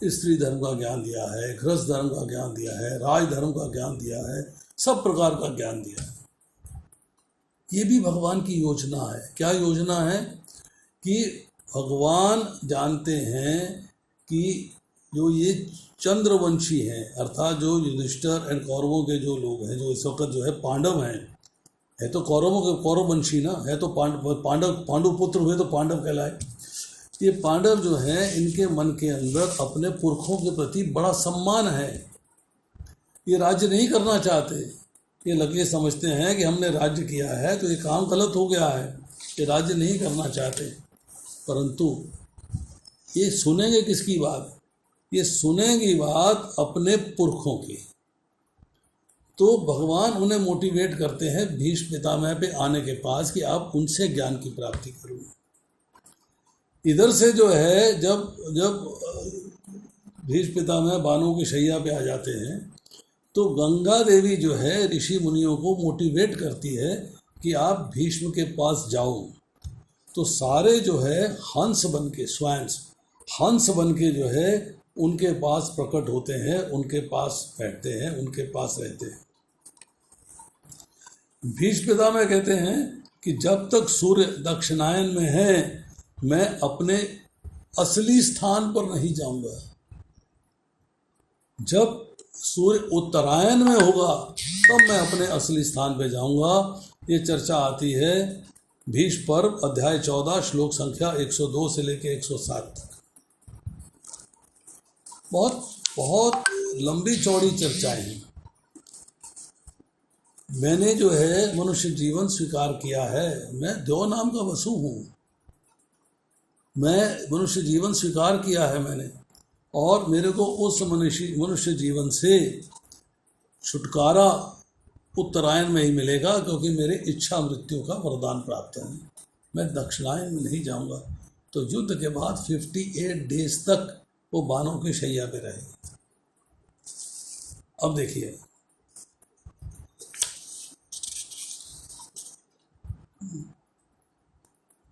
स्त्री धर्म का ज्ञान दिया है, गृहस्थ धर्म का ज्ञान दिया है, राज धर्म का ज्ञान दिया है, सब प्रकार का ज्ञान दिया है। ये भी भगवान की योजना है। क्या योजना है कि भगवान जानते हैं कि जो ये चंद्रवंशी हैं, अर्थात जो युधिष्ठिर एंड कौरवों के जो लोग हैं, जो इस वक्त जो है पांडव हैं, है तो कौरवों के कौरववंशी ना, है तो पांडु पुत्र हुए तो पांडव कहलाए। ये पांडव जो हैं इनके मन के अंदर अपने पुरखों के प्रति बड़ा सम्मान है। ये राज्य नहीं करना चाहते, ये लगे समझते हैं कि हमने राज्य किया है तो ये काम गलत हो गया है, ये राज्य नहीं करना चाहते। परंतु ये सुनेंगे किसकी बात? ये सुनेंगी बात अपने पुरखों की। तो भगवान उन्हें मोटिवेट करते हैं भीष्म पितामह पे आने के पास कि आप उनसे ज्ञान की प्राप्ति करो। इधर से जो है जब भीष्म पितामह बाणों की शैया पे आ जाते हैं तो गंगा देवी जो है ऋषि मुनियों को मोटिवेट करती है कि आप भीष्म के पास जाओ। तो सारे जो है हंस बन के, स्वयं हंस बन के जो है उनके पास प्रकट होते हैं, उनके पास बैठते हैं, उनके पास रहते हैं। भीष्म पितामह कहते हैं कि जब तक सूर्य दक्षिणायन में है मैं अपने असली स्थान पर नहीं जाऊंगा। जब सूर्य उत्तरायण में होगा तब मैं अपने असली स्थान पे जाऊंगा। ये चर्चा आती है भीष्म पर्व अध्याय 14 श्लोक संख्या 102 से लेकर 107 तक। बहुत बहुत लंबी चौड़ी चर्चाएं हैं। मैंने जो है मनुष्य जीवन स्वीकार किया है, मैं देव नाम का वसु हूँ, मैं मनुष्य जीवन स्वीकार किया है मैंने, और मेरे को उस मनुष्य जीवन से छुटकारा उत्तरायण में ही मिलेगा, क्योंकि मेरे इच्छा मृत्यु का वरदान प्राप्त है। मैं दक्षिणायन में नहीं जाऊंगा। तो युद्ध के बाद 58 डेज तक वो बाणों की शैया पे रहे। अब देखिए,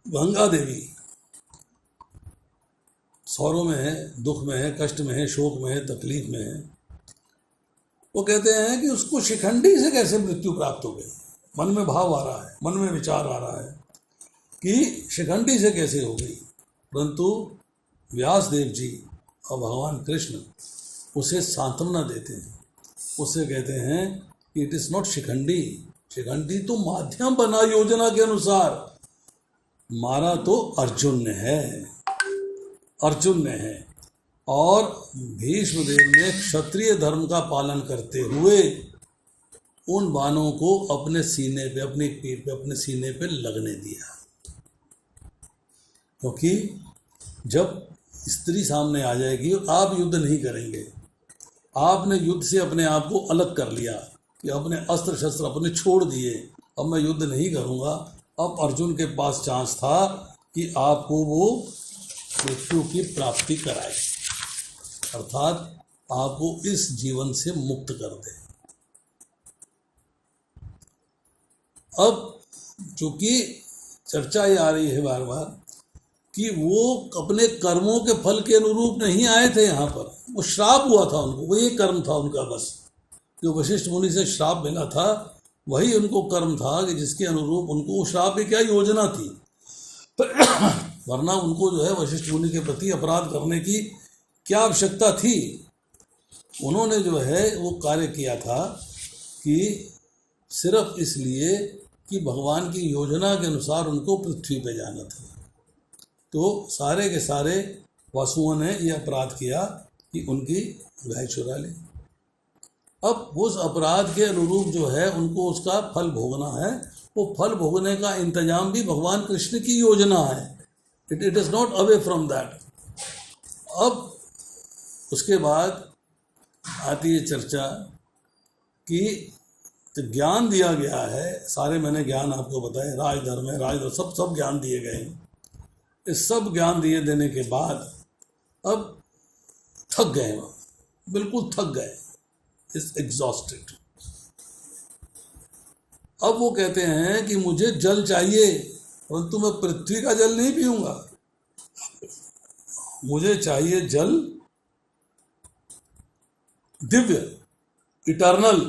गंगा देवी सौरों में है, दुख में है, कष्ट में है, शोक में है, तकलीफ में है। वो कहते हैं कि उसको शिखंडी से कैसे मृत्यु प्राप्त हो गई। मन में भाव आ रहा है, मन में विचार आ रहा है कि शिखंडी से कैसे हो गई। परंतु व्यास देव जी और भगवान कृष्ण उसे सांत्वना देते हैं। उससे कहते हैं कि it is not Shikhandi, Shikhandi तो माध्यम बना योजना के अनुसार, मारा तो अर्जुन ने है, अर्जुन ने है। और भीष्मदेव ने क्षत्रिय धर्म का पालन करते हुए उन बाणों को अपने सीने पे, अपनी पीठ पे, अपने सीने पे लगने दिया। क्योंकि जब स्त्री सामने आ जाएगी और आप युद्ध नहीं करेंगे, आपने युद्ध से अपने आप को अलग कर लिया कि अपने अस्त्र शस्त्र अपने छोड़ दिए, अब मैं युद्ध नहीं करूँगा। अब अर्जुन के पास चांस था कि आपको वो मृत्यु की प्राप्ति कराए, अर्थात आपको इस जीवन से मुक्त कर दे। अब चूंकि चर्चा ये आ रही है बार बार कि वो अपने कर्मों के फल के अनुरूप नहीं आए थे यहाँ पर, वो श्राप हुआ था उनको, वो ये कर्म था उनका, बस जो वशिष्ठ मुनि से श्राप मिला था वही उनको कर्म था कि जिसके अनुरूप उनको श्राप की क्या योजना थी। वरना उनको जो है वशिष्ठ मुनि के प्रति अपराध करने की क्या आवश्यकता थी। उन्होंने जो है वो कार्य किया था कि सिर्फ इसलिए कि भगवान की योजना के अनुसार उनको पृथ्वी पे जाना था। तो सारे के सारे वासुओं ने ये अपराध किया कि उनकी गाय चुरा ली। अब उस अपराध के अनुरूप जो है उनको उसका फल भोगना है। वो फल भोगने का इंतजाम भी भगवान कृष्ण की योजना है। It is not away from that. अब उसके बाद आती है चर्चा कि तो ज्ञान दिया गया है, सारे मैंने ज्ञान आपको बताए, राजधर्म है, राजधर्म सब ज्ञान दिए गए हैं। इस सब ज्ञान दिए देने के बाद अब थक गए, बिल्कुल थक गए, इज एग्जॉस्टेड। अब वो कहते हैं कि मुझे जल चाहिए, परंतु मैं पृथ्वी का जल नहीं पीऊंगा, मुझे चाहिए जल दिव्य, इटर्नल।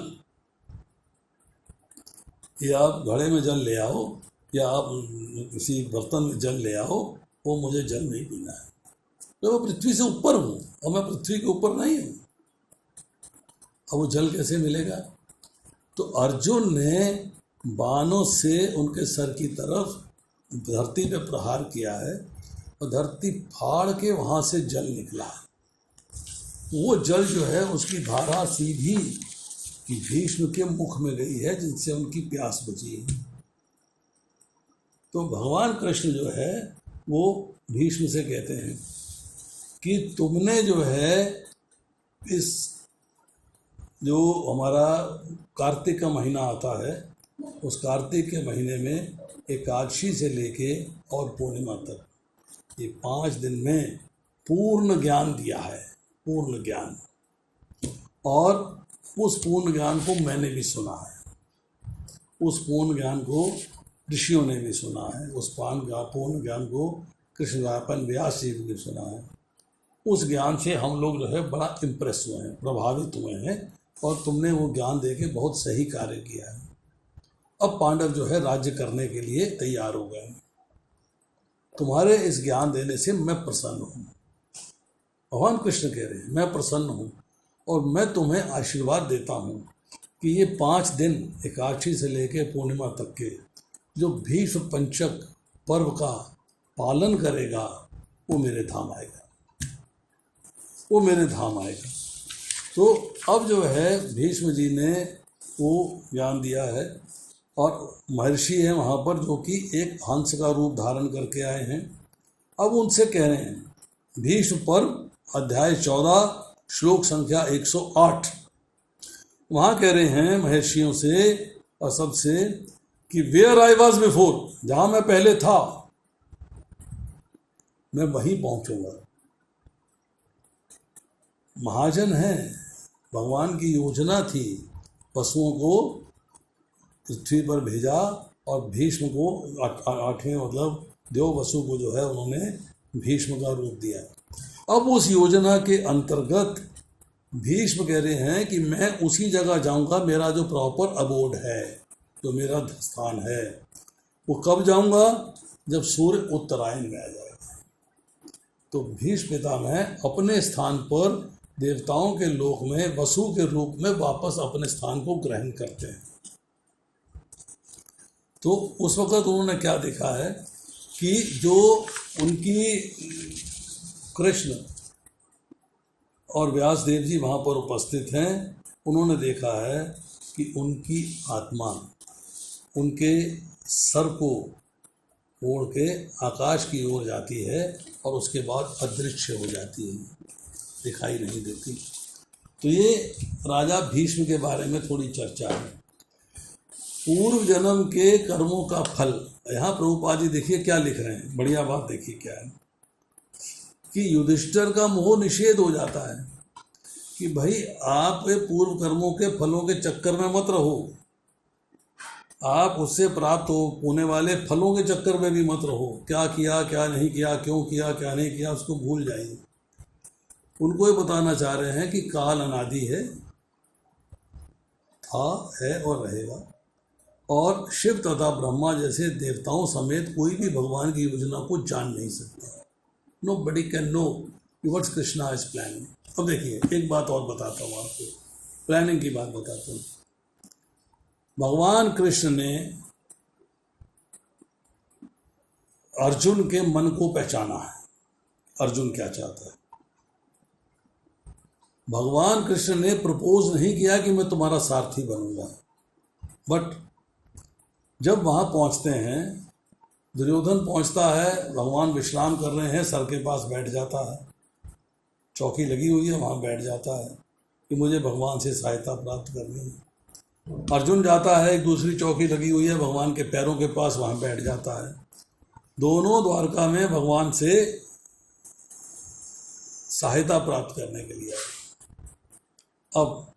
या आप घड़े में जल ले आओ या आप किसी बर्तन में जल ले आओ, वो मुझे जल नहीं पीना है। तो मैं पृथ्वी से ऊपर हूँ और मैं पृथ्वी के ऊपर नहीं हूँ। अब वो जल कैसे मिलेगा? तो अर्जुन ने बाणों से उनके सर की तरफ धरती पे प्रहार किया है और धरती फाड़ के वहाँ से जल निकला। वो जल जो है उसकी धारा सीधी भीष्म के मुख में गई है, जिनसे उनकी प्यास बुझी है। तो भगवान कृष्ण जो है वो भीष्म से कहते हैं कि तुमने जो है इस जो हमारा कार्तिक का महीना आता है, उस कार्तिक के महीने में एकादशी से लेके और पूर्णिमा तक ये 5 दिन में पूर्ण ज्ञान दिया है, पूर्ण ज्ञान। और उस पूर्ण ज्ञान को मैंने भी सुना है, उस पूर्ण ज्ञान को ऋषियों ने भी सुना है, उस पूर्ण ज्ञान को कृष्णरापन व्यास जी ने भी सुना है। उस ज्ञान से हम लोग जो है बड़ा इम्प्रेस हुए हैं, प्रभावित हुए हैं, और तुमने वो ज्ञान देके बहुत सही कार्य किया है। अब पांडव जो है राज्य करने के लिए तैयार हो गए। तुम्हारे इस ज्ञान देने से मैं प्रसन्न हूँ। भगवान कृष्ण कह रहे हैं मैं प्रसन्न हूँ और मैं तुम्हें आशीर्वाद देता हूँ कि ये 5 दिन एकादशी से लेकर पूर्णिमा तक के जो भीष्म पंचक पर्व का पालन करेगा वो मेरे धाम आएगा, वो मेरे धाम आएगा। तो अब जो है भीष्म जी ने वो ज्ञान दिया है और महर्षि हैं वहाँ पर जो कि एक हंस का रूप धारण करके आए हैं। अब उनसे कह रहे हैं भीष्म पर्व अध्याय 14 श्लोक संख्या 108, वहाँ कह रहे हैं महर्षियों से और सबसे कि वेयर आई वॉज बिफोर, जहाँ मैं पहले था मैं वहीं पहुँचूंगा। महाजन है, भगवान की योजना थी पशुओं को पृथ्वी पर भेजा और भीष्म को 8वें मतलब देव वसु को जो है उन्होंने भीष्म का रूप दिया। अब उस योजना के अंतर्गत भीष्म कह रहे हैं कि मैं उसी जगह जाऊंगा, मेरा जो प्रॉपर अबोर्ड है, जो मेरा स्थान है, वो कब जाऊंगा? जब सूर्य उत्तरायण में आ जाएगा। तो भीष्म पितामह अपने स्थान पर देवताओं के लोक में वसु के रूप में वापस अपने स्थान को ग्रहण करते हैं। तो उस वक्त उन्होंने क्या देखा है कि जो उनकी कृष्ण और व्यासदेव जी वहाँ पर उपस्थित हैं, उन्होंने देखा है कि उनकी आत्मा उनके सर को ओढ़ के आकाश की ओर जाती है और उसके बाद अदृश्य हो जाती है, दिखाई नहीं देती। तो ये राजा भीष्म के बारे में थोड़ी चर्चा है। पूर्व जन्म के कर्मों का फल, यहाँ प्रभुपाद जी देखिए क्या लिख रहे हैं, बढ़िया बात देखिए क्या है कि युधिष्ठिर का मोह निषेध हो जाता है कि भाई आप पूर्व कर्मों के फलों के चक्कर में मत रहो, आप उससे प्राप्त होने वाले फलों के चक्कर में भी मत रहो। क्या किया क्या नहीं किया, क्यों किया क्या नहीं किया, उसको भूल जाइए। उनको ये बताना चाह रहे हैं कि काल अनादि है, था, है और रहेगा, और शिव तथा ब्रह्मा जैसे देवताओं समेत कोई भी भगवान की योजना को जान नहीं सकता। Nobody can know what Krishna is planning। अब देखिए एक बात और बताता हूँ आपको, प्लानिंग की बात बताता हूँ। भगवान कृष्ण ने अर्जुन के मन को पहचाना है, अर्जुन क्या चाहता है। भगवान कृष्ण ने प्रपोज नहीं किया कि मैं तुम्हारा सारथी बनूंगा, बट जब वहाँ पहुँचते हैं, दुर्योधन पहुँचता है, भगवान विश्राम कर रहे हैं, सर के पास बैठ जाता है, चौकी लगी हुई है, वहाँ बैठ जाता है कि मुझे भगवान से सहायता प्राप्त करनी है। अर्जुन जाता है, एक दूसरी चौकी लगी हुई है, भगवान के पैरों के पास, वहाँ बैठ जाता है। दोनों द्वारका में भगवान से सहायता प्राप्त करने के लिए। अब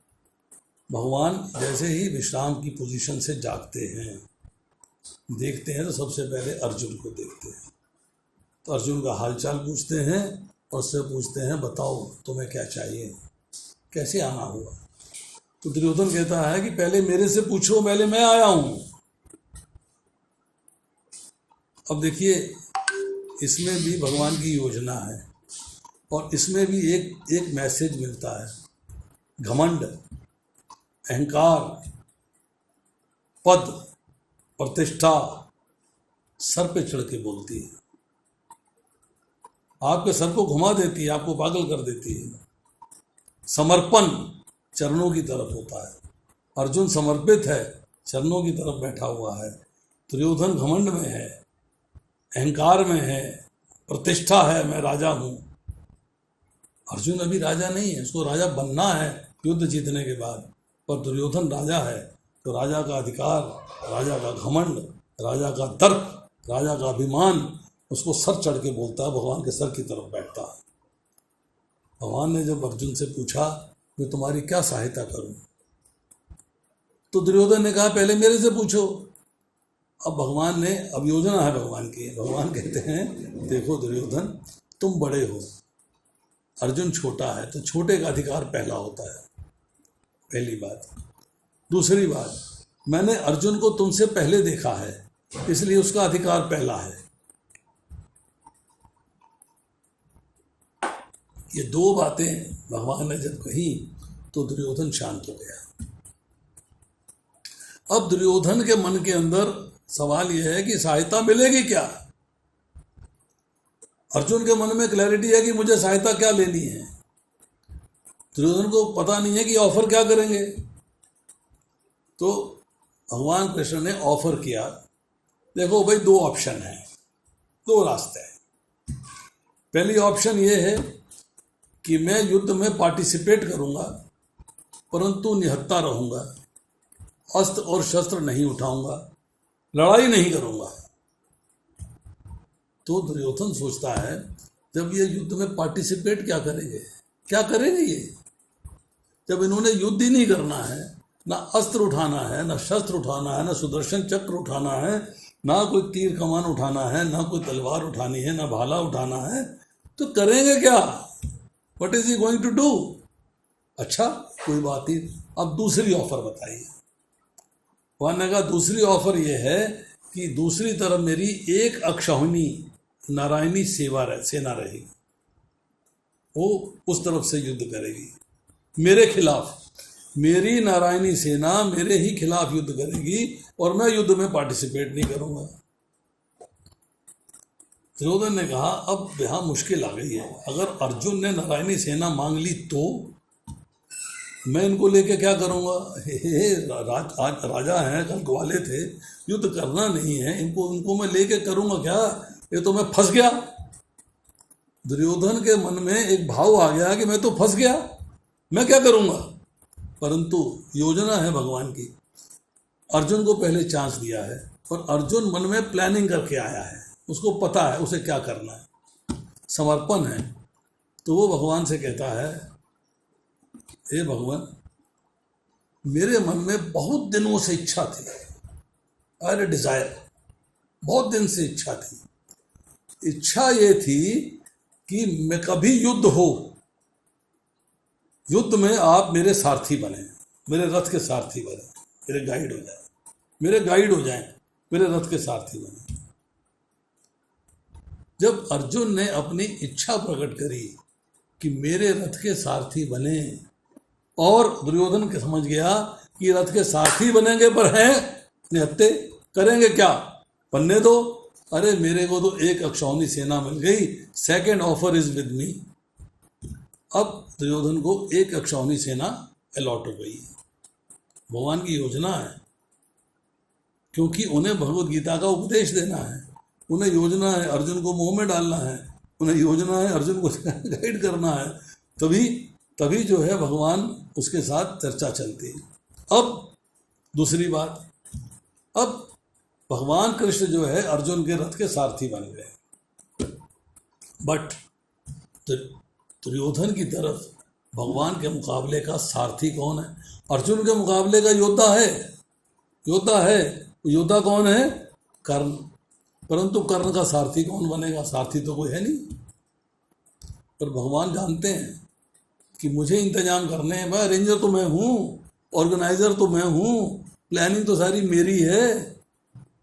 भगवान जैसे ही विश्राम की पोजीशन से जागते हैं, देखते हैं तो सबसे पहले अर्जुन को देखते हैं। तो अर्जुन का हालचाल पूछते हैं और उससे पूछते हैं बताओ तुम्हें क्या चाहिए, कैसे आना हुआ। तो दुर्योधन कहता है कि पहले मेरे से पूछो, पहले मैं आया हूँ। अब देखिए इसमें भी भगवान की योजना है और इसमें भी एक मैसेज मिलता है। घमंड, अहंकार, पद, प्रतिष्ठा सर पे चढ़ के बोलती है, आपके सर को घुमा देती है, आपको पागल कर देती है। समर्पण चरणों की तरफ होता है, अर्जुन समर्पित है, चरणों की तरफ बैठा हुआ है। दुर्योधन घमंड में है, अहंकार में है, प्रतिष्ठा है, मैं राजा हूँ। अर्जुन अभी राजा नहीं है, उसको राजा बनना है युद्ध जीतने के बाद, पर दुर्योधन राजा है। तो राजा का अधिकार, राजा का घमंड, राजा का तर्क, राजा का अभिमान उसको सर चढ़ के बोलता है, भगवान के सर की तरफ बैठता है। भगवान ने जब अर्जुन से पूछा मैं तुम्हारी क्या सहायता करूं, तो दुर्योधन ने कहा पहले मेरे से पूछो। अब भगवान ने, अब योजना है भगवान की, भगवान कहते हैं देखो दुर्योधन तुम बड़े हो, अर्जुन छोटा है, तो छोटे का अधिकार पहला होता है, पहली बात। दूसरी बात, मैंने अर्जुन को तुमसे पहले देखा है, इसलिए उसका अधिकार पहला है। ये दो बातें भगवान ने जब कही तो दुर्योधन शांत हो गया। अब दुर्योधन के मन के अंदर सवाल यह है कि सहायता मिलेगी क्या। अर्जुन के मन में क्लैरिटी है कि मुझे सहायता क्या लेनी है, दुर्योधन को पता नहीं है कि ऑफर क्या करेंगे। तो भगवान कृष्ण ने ऑफर किया, देखो भाई दो ऑप्शन है, दो रास्ते हैं। पहली ऑप्शन ये है कि मैं युद्ध में पार्टिसिपेट करूंगा परंतु निहत्था रहूंगा, अस्त्र और शस्त्र नहीं उठाऊंगा, लड़ाई नहीं करूंगा। तो दुर्योधन सोचता है जब ये युद्ध में पार्टिसिपेट क्या करेंगे, क्या करेंगे ये, जब इन्होंने युद्ध ही नहीं करना है, ना अस्त्र उठाना है, ना शस्त्र उठाना है, ना सुदर्शन चक्र उठाना है, ना कोई तीर कमान उठाना है, ना कोई तलवार उठानी है, ना भाला उठाना है, तो करेंगे क्या, what is he going to do. अच्छा कोई बात नहीं, अब दूसरी ऑफर बताइए। भगवान ने कहा दूसरी ऑफर यह है कि दूसरी तरफ मेरी एक अक्षौहिणी नारायणी सेना रहेगी, वो उस तरफ से युद्ध करेगी मेरे खिलाफ। मेरी नारायणी सेना मेरे ही खिलाफ युद्ध करेगी और मैं युद्ध में पार्टिसिपेट नहीं करूंगा। दुर्योधन ने कहा अब यहां मुश्किल आ गई है, अगर अर्जुन ने नारायणी सेना मांग ली तो मैं इनको लेके क्या करूंगा। हे राजा हैं, कल ग्वाले थे, युद्ध करना नहीं है, इनको मैं लेके करूंगा क्या, ये तो मैं फंस गया। दुर्योधन के मन में एक भाव आ गया कि मैं तो फंस गया, मैं क्या करूंगा। परंतु योजना है भगवान की, अर्जुन को पहले चांस दिया है और अर्जुन मन में प्लानिंग करके आया है, उसको पता है उसे क्या करना है, समर्पण है। तो वो भगवान से कहता है हे भगवान, मेरे मन में बहुत दिनों से इच्छा थी, आई डिजायर, बहुत दिन से इच्छा थी। इच्छा ये थी कि मैं कभी युद्ध हो, युद्ध में आप मेरे सारथी बने, मेरे रथ के सारथी बने, मेरे गाइड हो जाए, मेरे गाइड हो जाएं, मेरे रथ के सारथी बने। जब अर्जुन ने अपनी इच्छा प्रकट करी कि मेरे रथ के सारथी बने, और दुर्योधन के समझ गया कि रथ के सारथी बनेंगे पर हैं निहत्थे, करेंगे क्या, बनने दो, अरे मेरे को तो एक अक्षौहिणी सेना मिल गई, second offer is with me. अब दुर्योधन को एक अक्षौहिणी सेना अलॉट हो गई। भगवान की योजना है, क्योंकि उन्हें भगवत गीता का उपदेश देना है, उन्हें योजना है अर्जुन को मोह में डालना है, उन्हें योजना है अर्जुन को गाइड करना है, तभी जो है भगवान उसके साथ चर्चा चलती है। अब दूसरी बात, अब भगवान कृष्ण जो है अर्जुन के रथ के सारथी बन गए, बट दुर्योधन की तरफ भगवान के मुकाबले का सारथी कौन है। अर्जुन के मुकाबले का योद्धा है, योद्धा कौन है, कर्ण। परंतु कर्ण का सारथी कौन बनेगा, सारथी तो कोई है नहीं। पर भगवान जानते हैं कि मुझे इंतजाम करने हैं, मैं अरेंजर तो मैं हूँ, ऑर्गेनाइजर तो मैं हूँ, प्लानिंग तो सारी मेरी है।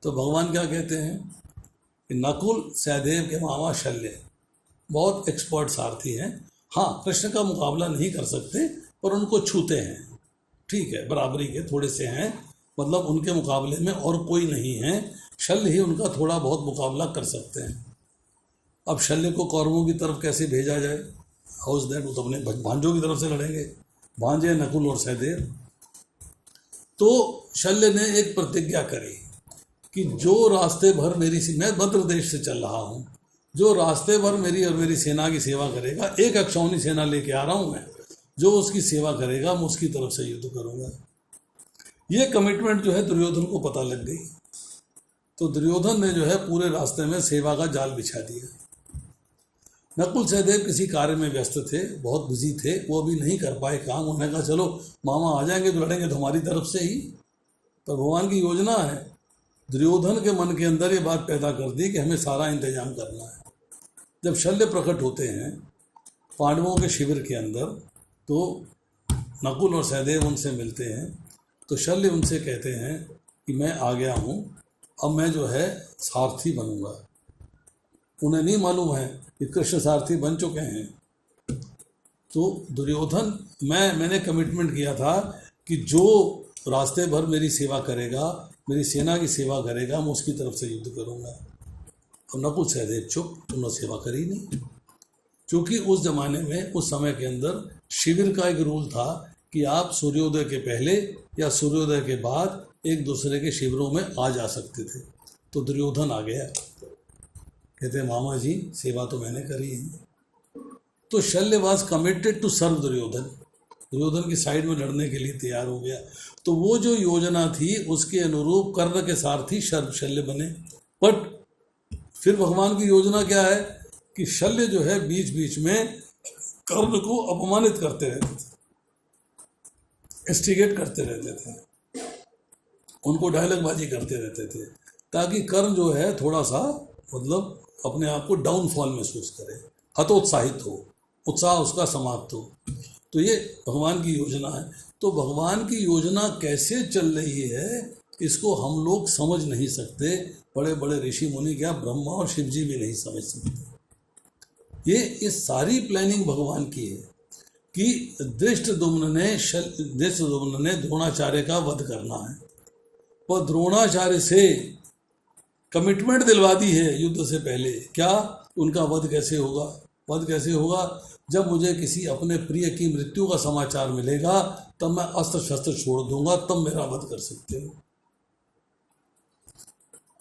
तो भगवान क्या कहते हैं कि नकुल सहदेव के मामा शल्य बहुत एक्सपर्ट सारथी हैं, हाँ कृष्ण का मुकाबला नहीं कर सकते पर उनको छूते हैं, ठीक है, बराबरी के थोड़े से हैं, मतलब उनके मुकाबले में और कोई नहीं है, शल्य ही उनका थोड़ा बहुत मुकाबला कर सकते हैं। अब शल्य को कौरवों की तरफ कैसे भेजा जाए, हाउस दैट, वो तो अपने भांजों की तरफ से लड़ेंगे, भांजे नकुल और सहदेव। तो शल्य ने एक प्रतिज्ञा करी कि जो रास्ते भर मैं मध्य प्रदेश से चल रहा हूँ, जो रास्ते भर मेरी और मेरी सेना की सेवा करेगा, एक अक्षौहिणी सेना लेके आ रहा हूँ मैं, जो उसकी सेवा करेगा मैं उसकी तरफ से युद्ध करूँगा। ये कमिटमेंट जो है दुर्योधन को पता लग गई, तो दुर्योधन ने जो है पूरे रास्ते में सेवा का जाल बिछा दिया। नकुल सहदेव किसी कार्य में व्यस्त थे, बहुत बिजी थे, वो अभी नहीं कर पाए काम। उन्होंने कहा चलो मामा आ जाएंगे तो लड़ेंगे तो हमारी तरफ से ही। पर भगवान की योजना है, दुर्योधन के मन के अंदर ये बात पैदा कर दी कि हमें सारा इंतजाम करना है। जब शल्य प्रकट होते हैं पांडवों के शिविर के अंदर, तो नकुल और सहदेव उनसे मिलते हैं तो शल्य उनसे कहते हैं कि मैं आ गया हूँ, अब मैं जो है सारथी बनूंगा। उन्हें नहीं मालूम है कि कृष्ण सारथी बन चुके हैं। तो दुर्योधन, मैंने कमिटमेंट किया था कि जो रास्ते भर मेरी सेवा करेगा, मेरी सेना की सेवा करेगा, मैं उसकी तरफ से युद्ध करूंगा। और नकुल सहदेव चुप, उन्होंने सेवा करी नहीं। क्योंकि उस जमाने में, उस समय के अंदर शिविर का एक रूल था कि आप सूर्योदय के पहले या सूर्योदय के बाद एक दूसरे के शिविरों में आ जा सकते थे। तो दुर्योधन आ गया, कहते मामा जी सेवा तो मैंने करी है। तो Shalya was committed to serve Duryodhana, Duryodhana की साइड में लड़ने के लिए तैयार हो गया। तो वो जो योजना थी उसके अनुरूप कर्ण के सारथी शल्य बने। बट फिर भगवान की योजना क्या है कि शल्य जो है बीच बीच में कर्ण को अपमानित करते रहते थे, इंस्टिगेट करते रहते थे, उनको डायलॉगबाजी करते रहते थे, ताकि कर्ण जो है थोड़ा सा मतलब अपने आप को डाउनफॉल महसूस करे, हतोत्साहित हो, उत्साह उसका समाप्त हो। तो ये भगवान की योजना है। तो भगवान की योजना कैसे चल रही है इसको हम लोग समझ नहीं सकते, बड़े बड़े ऋषि मुनि क्या ब्रह्मा और शिव जी भी नहीं समझ सकते। ये सारी प्लानिंग भगवान की है कि धृष्टद्युम्न ने द्रोणाचार्य का वध करना है। वह द्रोणाचार्य से कमिटमेंट दिलवा दी है युद्ध से पहले। क्या? उनका वध कैसे होगा? वध कैसे होगा? जब मुझे किसी अपने प्रिय की मृत्यु का समाचार मिलेगा तब मैं अस्त्र शस्त्र छोड़ दूंगा, तब मेरा वध कर सकते हो।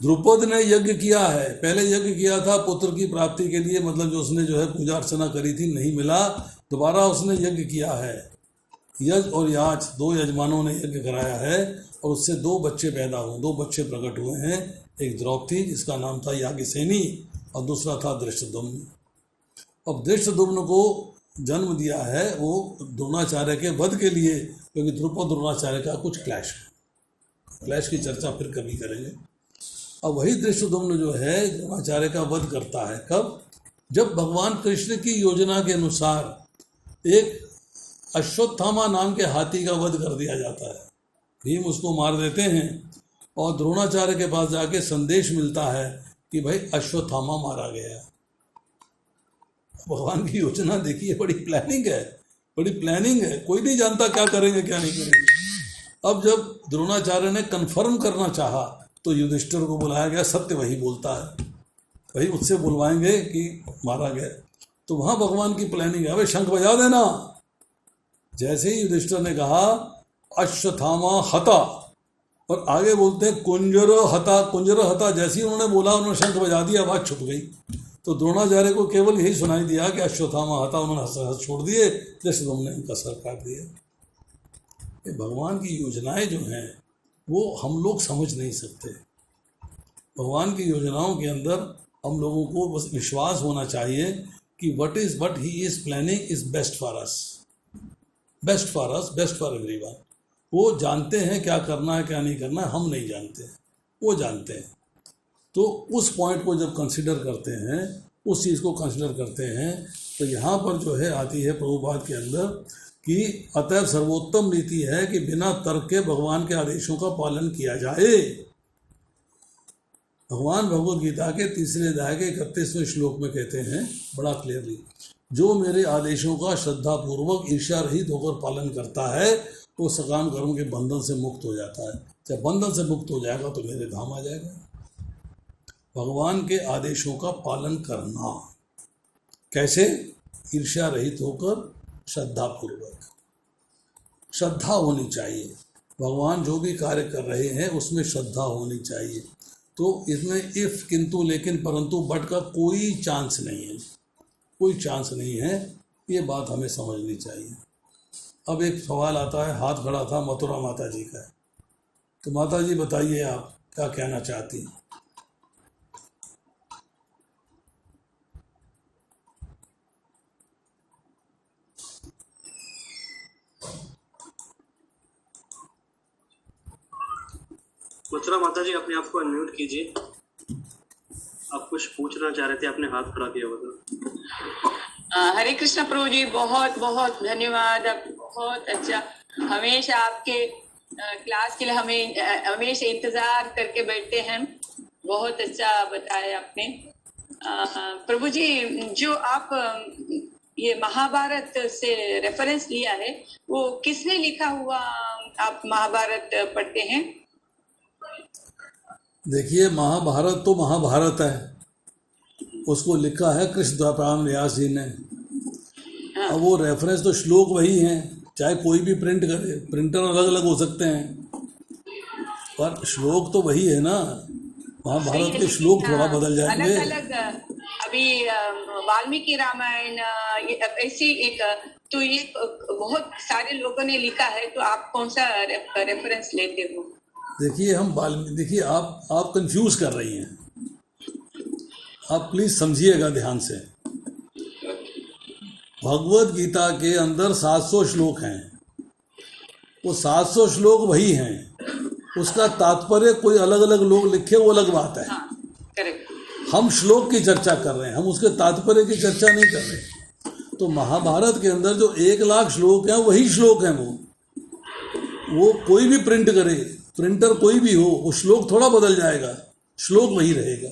द्रुपद ने यज्ञ किया है, पहले यज्ञ किया था पुत्र की प्राप्ति के लिए, मतलब जो उसने जो है पूजा अर्चना करी थी, नहीं मिला, दोबारा उसने यज्ञ किया है। यज और याच दो यजमानों ने यज्ञ कराया है और उससे दो बच्चे पैदा हुए, दो बच्चे प्रकट हुए हैं। एक द्रौपदी जिसका नाम था याज्ञसेनी और दूसरा था धृष्टद्युम्न। अब धृष्टद्युम्न को जन्म दिया है वो द्रोणाचार्य के वध के लिए, क्योंकि द्रुपद द्रोणाचार्य का कुछ क्लैश की चर्चा फिर कभी करेंगे। अब वही धृष्टद्युम्न जो है द्रोणाचार्य का वध करता है। कब? जब भगवान कृष्ण की योजना के अनुसार एक अश्वत्थामा नाम के हाथी का वध कर दिया जाता है। भीम उसको मार देते हैं और द्रोणाचार्य के पास जाके संदेश मिलता है कि भाई अश्वत्थामा मारा गया। भगवान की योजना देखिए, बड़ी प्लानिंग है, बड़ी प्लानिंग है। कोई नहीं जानता क्या करेंगे क्या नहीं करेंगे। अब जब द्रोणाचार्य ने कंफर्म करना चाहा तो युधिष्ठिर को बुलाया गया। सत्य वही बोलता है, वही उससे बुलवाएंगे कि मारा गया। तो वहां भगवान की प्लानिंग है, भाई शंख बजा देना। जैसे ही युधिष्ठिर ने कहा अश्वत्थामा हता, और आगे बोलते हैं कुंजर हता, जैसे ही उन्होंने बोला उन्होंने शंख बजा दिया, आवाज छुप गई। तो द्रोणाचार्य को केवल यही सुनाई दिया कि अश्वत्थामा हता, उन्होंने हंस छोड़ दिए, जैसे तुमने उनका सर काट दिया। ये भगवान की योजनाएं जो हैं वो हम लोग समझ नहीं सकते। भगवान की योजनाओं के अंदर हम लोगों को बस विश्वास होना चाहिए कि what he is planning is best for us, best for everyone. वो जानते हैं क्या करना है क्या नहीं करना है, हम नहीं जानते, वो जानते हैं। तो उस पॉइंट को जब कंसिडर करते हैं, उस चीज़ को कंसिडर करते हैं, तो यहाँ पर जो है आती है प्रभुपाद के अंदर कि अतएव सर्वोत्तम नीति है कि बिना तर्क के भगवान के आदेशों का पालन किया जाए। भगवान भगवद गीता के 3 अध्याय के 31वें श्लोक में कहते हैं बड़ा क्लियरली, जो मेरे आदेशों का श्रद्धा पूर्वक ईर्ष्या रहित होकर पालन करता है वो सकाम कर्म के बंधन से मुक्त हो जाता है। जब बंधन से मुक्त हो जाएगा तो मेरे धाम आ जाएगा। भगवान के आदेशों का पालन करना कैसे? ईर्ष्या रहित होकर, श्रद्धा पूर्वक। श्रद्धा होनी चाहिए, भगवान जो भी कार्य कर रहे हैं उसमें श्रद्धा होनी चाहिए। तो इसमें इफ, किंतु, लेकिन, परंतु, बट का कोई चांस नहीं है, कोई चांस नहीं है। ये बात हमें समझनी चाहिए। अब एक सवाल आता है, हाथ खड़ा था मथुरा माता जी का, तो माता जी बताइए आप क्या कहना चाहती हैं? मथुरा माता जी अपने आप को अनम्यूट कीजिए। आप कुछ पूछना चाह रहे थे, आपने हाथ खड़ा किया होगा। हरे कृष्ण प्रभु जी, बहुत बहुत धन्यवाद। आप बहुत अच्छा, हमेशा आपके क्लास के लिए हमें हमेशा इंतजार करके बैठते हैं। बहुत अच्छा बताया आपने। प्रभु जी, जो आप ये महाभारत से रेफरेंस लिया है, वो किसने लिखा हुआ आप महाभारत पढ़ते हैं? देखिए, महाभारत तो महाभारत है, उसको लिखा है कृष्ण द्वापराम व्यास जी ने। अब वो रेफरेंस तो श्लोक वही हैं, चाहे कोई भी प्रिंट करे, प्रिंटर अलग अलग हो सकते हैं पर श्लोक तो वही है ना। महाभारत के श्लोक थोड़ा बदल जाएंगे। अलग अलग अभी वाल्मीकि रामायण ऐसी एक, तो ये बहुत सारे लोगों ने लिखा है, तो आप कौन सा रेफरेंस लेते हो? देखिए, देखिए आप कंफ्यूज कर रही हैं। आप प्लीज समझिएगा ध्यान से। भगवत गीता के अंदर 700 श्लोक हैं। वो 700 श्लोक वही हैं, उसका तात्पर्य कोई अलग अलग लोग लिखे वो अलग बात है। हाँ, करेक्ट। हम श्लोक की चर्चा कर रहे हैं, हम उसके तात्पर्य की चर्चा नहीं कर रहे। तो महाभारत के अंदर जो 1,00,000 श्लोक हैं वही श्लोक हैं। वो कोई भी प्रिंट करे, प्रिंटर कोई भी हो, वो श्लोक थोड़ा बदल जाएगा, श्लोक वही रहेगा।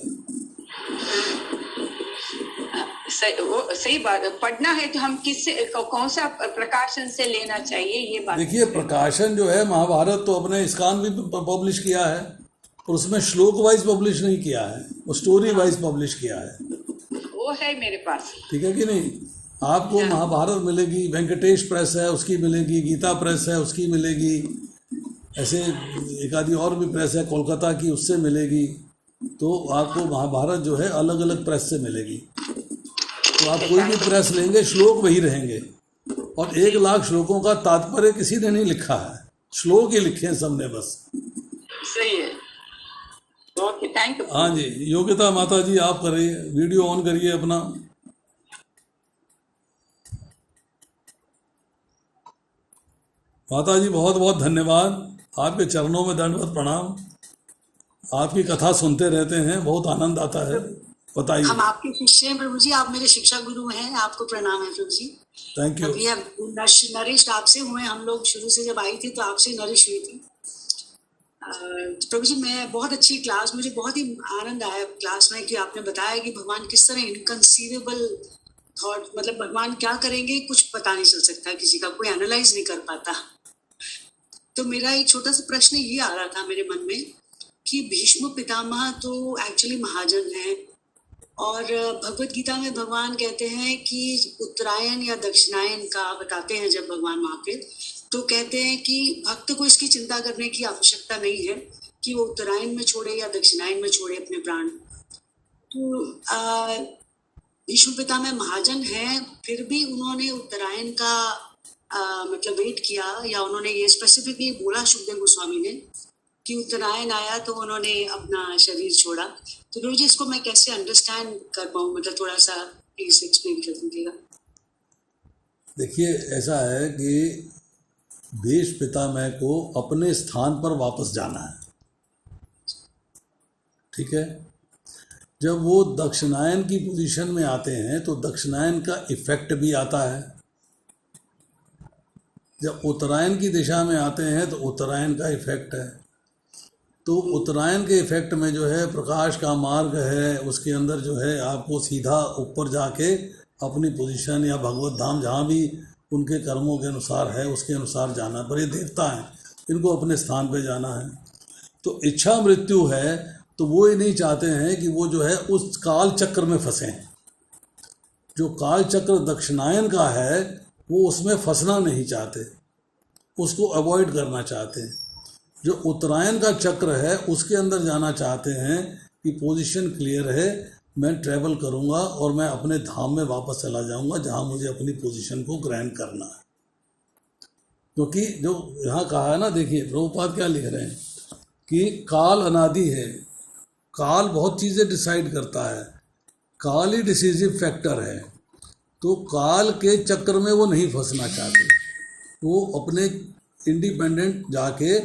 सही बात। पढ़ना है तो हम कौन सा प्रकाशन से लेना चाहिए, ये बात? देखिए, प्रकाशन जो है, महाभारत तो अपने इस्कान भी पब्लिश किया है और उसमें श्लोक वाइज पब्लिश नहीं किया है, वो स्टोरी वाइज पब्लिश किया है। वो है मेरे पास। ठीक है कि नहीं? आपको महाभारत मिलेगी, वेंकटेश प्रेस है उसकी मिलेगी, गीता प्रेस है उसकी मिलेगी, ऐसे एक आदि और भी प्रेस है कोलकाता की, उससे मिलेगी। तो आपको महाभारत जो है अलग अलग प्रेस से मिलेगी। तो आप कोई भी प्रेस लेंगे, श्लोक वही रहेंगे। और 1,00,000 श्लोकों का तात्पर्य किसी ने नहीं लिखा है, श्लोक ही लिखे हैं सबने बस। सही है। Okay, thank you. हाँ जी, योग्यता माता जी आप करिए, वीडियो ऑन करिए अपना। माता जी बहुत बहुत धन्यवाद, आपके चरणों में दंडवत प्रणाम। आपकी कथा सुनते रहते हैं, बहुत आनंद आता है। बताइए। हम आपके शिष्य हैं प्रभु जी, आप मेरे शिक्षा गुरु हैं, आपको प्रणाम है प्रभु जी। Thank you. अभी नरिश आपसे हुए, हम लोग शुरू से जब आई थी तो आपसे नरिश हुई थी। प्रभु जी, मैं बहुत अच्छी क्लास, मुझे बहुत ही आनंद आया क्लास में कि आपने बताया कि भगवान किस तरह इनकंसीवेबल थॉट, मतलब भगवान क्या करेंगे कुछ पता नहीं चल सकता, किसी का कोई एनालाइज नहीं कर पाता। तो मेरा एक छोटा सा प्रश्न ये आ रहा था मेरे मन में कि भीष्म पितामह तो एक्चुअली महाजन है, और भगवत गीता में भगवान कहते हैं कि उत्तरायण या दक्षिणायन का बताते हैं जब भगवान वहाँ पे, तो कहते हैं कि भक्त को इसकी चिंता करने की आवश्यकता नहीं है कि वो उत्तरायण में छोड़े या दक्षिणायन में छोड़े अपने प्राण। तो भीष्म पितामह महाजन हैं, फिर भी उन्होंने उत्तरायण का मतलब वेट किया, या उन्होंने ये स्पेसिफिकली बोला सुखदेव गोस्वामी ने कि उत्तरायण आया तो उन्होंने अपना शरीर छोड़ा। तो गुरु जी, इसको मैं कैसे अंडरस्टैंड कर पाऊँ, मतलब थोड़ा सा प्लीज एक्सप्लेन कर दीजिएगा। देखिए, ऐसा है कि भीष्म पितामह को अपने स्थान पर वापस जाना है। ठीक है, जब वो दक्षिणायन की पोजीशन में आते हैं तो दक्षिणायन का इफेक्ट भी आता है। जब उत्तरायण की दिशा में आते हैं तो उत्तरायण का इफेक्ट है। तो उत्तरायण के इफेक्ट में जो है प्रकाश का मार्ग है, उसके अंदर जो है आपको सीधा ऊपर जाके अपनी पोजीशन या भगवत धाम जहाँ भी उनके कर्मों के अनुसार है उसके अनुसार जाना है। पर ये देवता हैं, इनको अपने स्थान पे जाना है। तो इच्छा मृत्यु है तो वो ये नहीं चाहते हैं कि वो जो है उस काल चक्र में फंसें। जो काल चक्र दक्षिणायन का है वो उसमें फंसना नहीं चाहते, उसको अवॉइड करना चाहते हैं। जो उत्तरायण का चक्र है उसके अंदर जाना चाहते हैं कि पोजीशन क्लियर है, मैं ट्रैवल करूंगा और मैं अपने धाम में वापस चला जाऊंगा जहां मुझे अपनी पोजीशन को ग्रहण करना है। क्योंकि जो यहाँ कहा है ना, देखिए प्रभुपाद क्या लिख रहे हैं कि काल अनादि है, काल बहुत चीज़ें डिसाइड करता है, काल ही डिसीजिव फैक्टर है। तो काल के चक्कर में वो नहीं फंसना चाहते, वो अपने इंडिपेंडेंट जाके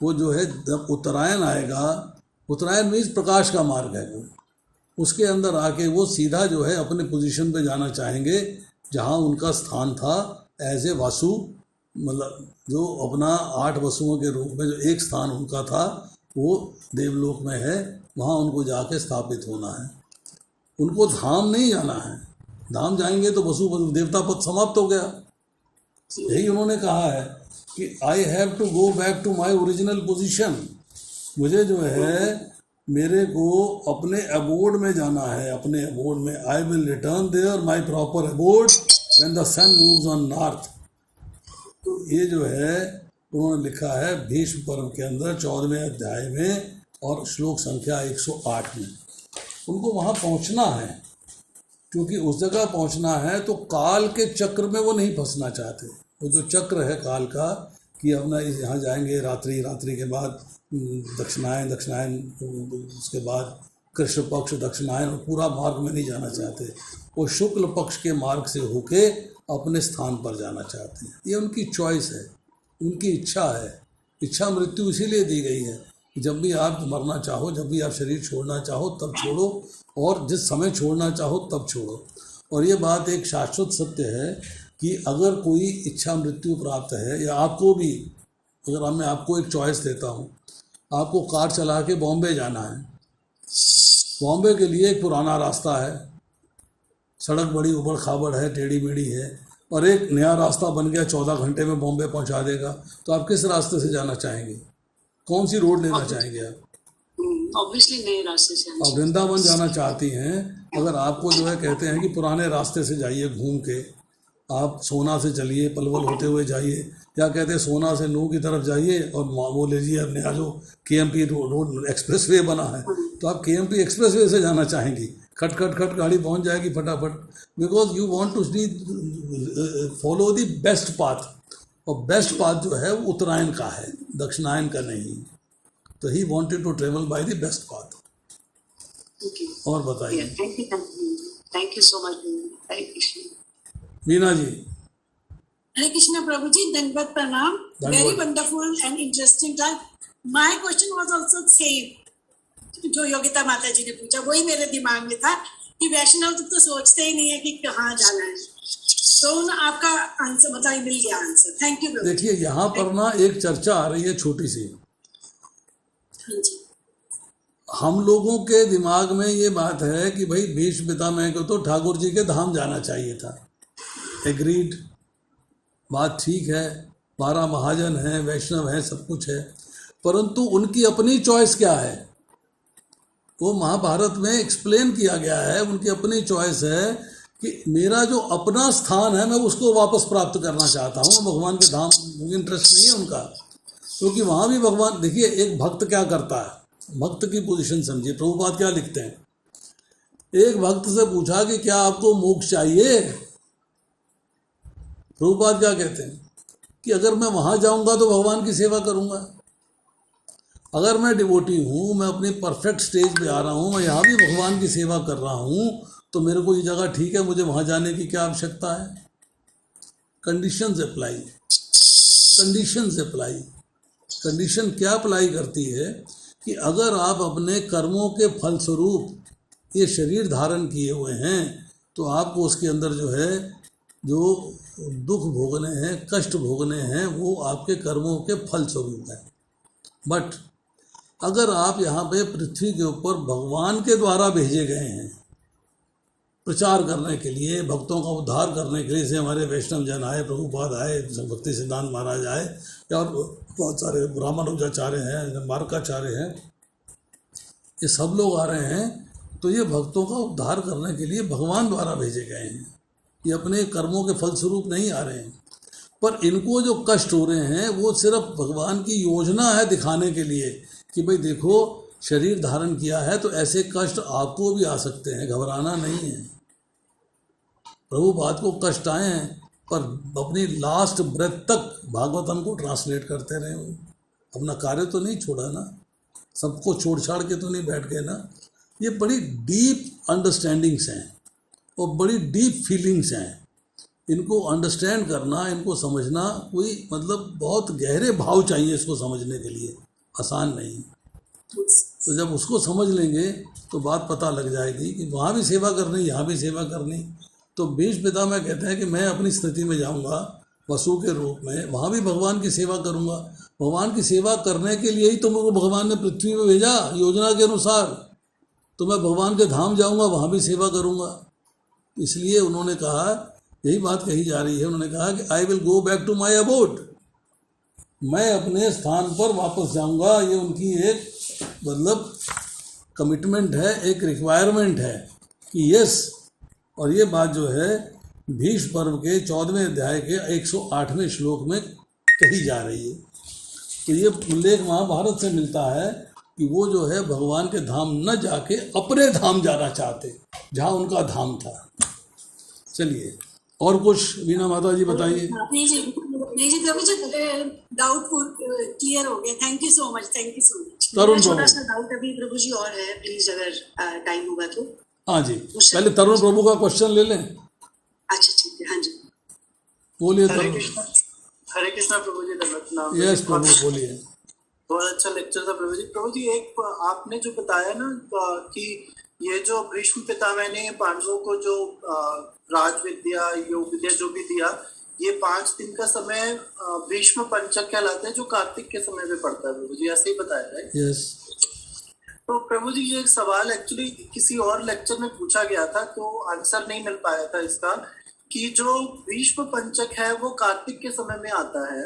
वो जो है जब उत्तरायण आएगा, उत्तरायण मीन्स प्रकाश का मार्ग है, वो उसके अंदर आके वो सीधा जो है अपने पोजीशन पे जाना चाहेंगे जहाँ उनका स्थान था एज ए वासु मतलब जो अपना 8 वसुओं के रूप में जो एक स्थान उनका था वो देवलोक में है, वहाँ उनको जाके स्थापित होना है। उनको धाम नहीं जाना है, धाम जाएंगे तो वसु देवता पद समाप्त हो गया। यही उन्होंने कहा है कि I have to go back to my original position, मुझे जो है मेरे को अपने अबोर्ड में जाना है, अपने अबोर्ड में। I will return there my proper abode when the sun moves on north. तो ये जो है उन्होंने लिखा है भीष्म पर्व के अंदर 14वें अध्याय में और श्लोक संख्या 108 में। उनको वहाँ पहुँचना है, क्योंकि उस जगह पहुँचना है तो काल के चक्र में वो नहीं फंसना चाहते। वो जो चक्र है काल का कि अपना यहाँ जाएंगे रात्रि के बाद दक्षिणायन, उसके बाद कृष्ण पक्ष दक्षिणायन, और पूरा मार्ग में नहीं जाना चाहते। वो शुक्ल पक्ष के मार्ग से होके अपने स्थान पर जाना चाहते हैं। ये उनकी चॉइस है, उनकी इच्छा है। इच्छा मृत्यु इसीलिए दी गई है, जब भी आप मरना चाहो, जब भी आप शरीर छोड़ना चाहो तब छोड़ो, और जिस समय छोड़ना चाहो तब छोड़ो। और ये बात एक शाश्वत सत्य है कि अगर कोई इच्छा मृत्यु प्राप्त है, या आपको भी, अगर मैं आपको एक चॉइस देता हूँ, आपको कार चला के बॉम्बे जाना है। बॉम्बे के लिए एक पुराना रास्ता है, सड़क बड़ी उबड़ खाबड़ है, टेढ़ी मेढ़ी है, और एक नया रास्ता बन गया 14 घंटे में बॉम्बे पहुंचा देगा। तो आप किस रास्ते से जाना चाहेंगे? कौन सी रोड लेना चाहेंगे आप? ऑब्वियसली नए रास्ते से। आप वृंदावन जाना चाहती हैं, अगर आपको जो है कहते हैं कि पुराने रास्ते से जाइए, घूम के आप सोना से चलिए, पलवल होते हुए जाइए, या कहते हैं सोना से नू की तरफ जाइए और वो लीजिए अपने यहाँ जो KMP रोड एक्सप्रेस वे बना है, तो आप KMP एक्सप्रेस वे से जाना चाहेंगी। खट खट खट गाड़ी पहुँच जाएगी फटाफट, because you want to follow the best path. और बेस्ट पाथ जो है वो उत्तरायण का है, दक्षिणायन का नहीं। तो he wanted to travel by the best path. और बताइए। Thank you so much. Hare Krishna. Meena ji. Hare Krishna प्रभु जी, दंडवत प्रणाम। वेरी वंडरफुल एंड इंटरेस्टिंग था। My question was also same जो योगिता माता जी ने पूछा, वही मेरे दिमाग में था कि वैष्णव तो सोचते ही नहीं है कि कहाँ जाना है। तो आपका आंसर बताइए, मिल गया आंसर। Thank you. देखिए यहाँ पर ना एक चर्चा आ रही है छोटी सी। हाँ जी। हम लोगों के दिमाग में ये बात है कि भाई भीष्म पितामह को तो ठाकुर जी के धाम जाना चाहिए था। एग्रीड, बात ठीक है, 12 महाजन हैं, वैष्णव हैं, सब कुछ है, परंतु उनकी अपनी चॉइस क्या है वो महाभारत में एक्सप्लेन किया गया है। उनकी अपनी चॉइस है कि मेरा जो अपना स्थान है मैं उसको वापस प्राप्त करना चाहता हूँ, भगवान के धाम इंटरेस्ट नहीं है उनका, क्योंकि वहाँ भी भगवान। देखिए एक भक्त क्या करता है, भक्त की पोजीशन समझिए। प्रभुपाद क्या लिखते हैं, एक भक्त से पूछा कि क्या आपको मोक्ष चाहिए? प्रभुपाद क्या कहते हैं कि अगर मैं वहाँ जाऊँगा तो भगवान की सेवा करूँगा, अगर मैं डिवोटी हूँ, मैं अपनी परफेक्ट स्टेज पे आ रहा हूँ, मैं यहाँ भी भगवान की सेवा कर रहा हूँ, तो मेरे को ये जगह ठीक है, मुझे वहाँ जाने की क्या आवश्यकता है? Conditions apply, conditions apply. Condition क्या अप्लाई करती है कि अगर आप अपने कर्मों के फलस्वरूप ये शरीर धारण किए हुए हैं तो आपको उसके अंदर जो है जो दुख भोगने हैं, कष्ट भोगने हैं, वो आपके कर्मों के फलस्वरूप है। बट अगर आप यहाँ पे पृथ्वी के ऊपर भगवान के द्वारा भेजे गए हैं प्रचार करने के लिए, भक्तों का उद्धार करने के लिए, जैसे हमारे वैष्णव जन आए, प्रभुपाद आए, भक्ति सिद्धांत महाराज आए, और बहुत सारे रामानुजाचार्य हैं, मार्काचार्य हैं, ये सब लोग आ रहे हैं, तो ये भक्तों का उद्धार करने के लिए भगवान द्वारा भेजे गए हैं। ये अपने कर्मों के फलस्वरूप नहीं आ रहे हैं। पर इनको जो कष्ट हो रहे हैं वो सिर्फ भगवान की योजना है दिखाने के लिए कि भाई देखो शरीर धारण किया है तो ऐसे कष्ट आपको भी आ सकते हैं, घबराना नहीं है। प्रभुपाद को कष्ट आए हैं पर अपनी लास्ट ब्रेथ तक भागवतम को ट्रांसलेट करते रहे। वो अपना कार्य तो नहीं छोड़ा ना, सबको छोड़ छाड़ के तो नहीं बैठ गए ना। ये बड़ी डीप अंडरस्टैंडिंग्स हैं और बड़ी डीप फीलिंग्स हैं। इनको अंडरस्टैंड करना, इनको समझना, कोई मतलब बहुत गहरे भाव चाहिए इसको समझने के लिए, आसान नहीं। तो जब उसको समझ लेंगे तो बात पता लग जाएगी कि वहाँ भी सेवा करनी, यहाँ भी सेवा करनी। तो भीष्म पितामह कहते हैं कि मैं अपनी स्थिति में जाऊँगा वसु के रूप में, वहाँ भी भगवान की सेवा करूँगा। भगवान की सेवा करने के लिए ही तो मुझको भगवान ने पृथ्वी पे भेजा योजना के अनुसार। तो मैं भगवान के धाम जाऊँगा, वहाँ भी सेवा करूँगा। इसलिए उन्होंने कहा, यही बात कही जा रही है, उन्होंने कहा कि I will go back to my abode, मैं अपने स्थान पर वापस जाऊँगा। ये उनकी एक मतलब कमिटमेंट है, एक रिक्वायरमेंट है कि यस। और ये बात जो है भीष्म पर्व के 14वें अध्याय के 108वें श्लोक में कही जा रही है। तो ये उल्लेख महाभारत से मिलता है कि वो जो है भगवान के धाम न जाके अपने धाम जाना चाहते, जहाँ उनका धाम था। चलिए और कुछ वीणा माता जी बताइए। नहीं जी प्रभु जी, डाउट क्लियर हो गया। Thank you so much, thank you so much. Tarun छोटा प्रभु। सा डाउट अभी प्रभु जी और है, प्लीज अगर टाइम होगा तो। हाँ जी, पहले तरुण प्रभु का क्वेश्चन ले लें। अच्छा ठीक है, हाँ जी बोलिए हरे तरुण। कृष्णा। हरे कृष्णा प्रभु जी, दंडवत नाम। यस प्रभु बोलिए। बहुत अच्छा लेक्चर था प्रभु जी। प्रभु जी एक आपने जो बताया ना कि ये जो भीष्म पितामह ने पांडवों को जो राज विद्या योग विद्या जो भी दिया, ये 5 दिन का समय भीष्म पंचक कहलाते हैं, जो कार्तिक के समय पे पड़ता है। प्रभु जी ऐसे ही बताया है। यस। तो प्रभु जी ये एक सवाल एक्चुअली किसी और लेक्चर में पूछा गया था, तो आंसर नहीं मिल पाया था इसका, कि जो भीष्म पंचक है वो कार्तिक के समय में आता है,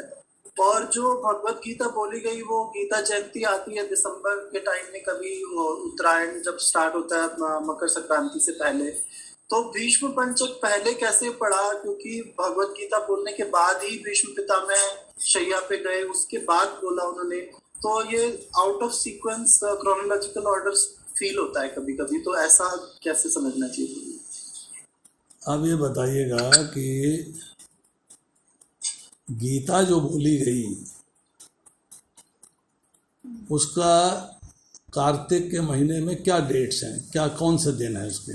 और जो भगवत गीता बोली गई वो गीता जयंती आती है दिसंबर के टाइम में, कभी उत्तरायण जब स्टार्ट होता है मकर संक्रांति से पहले। तो भीष्म पंचक पहले कैसे पड़ा? क्योंकि भगवत गीता बोलने के बाद ही भीष्म पितामह शैया पे गए, उसके बाद बोला उन्होंने। तो ये out of sequence chronological order feel होता है कभी कभी, तो ऐसा कैसे समझना चाहिए? अब ये बताइएगा कि गीता जो बोली गई उसका कार्तिक के महीने में क्या डेट्स हैं, क्या कौन से दिन है उसके?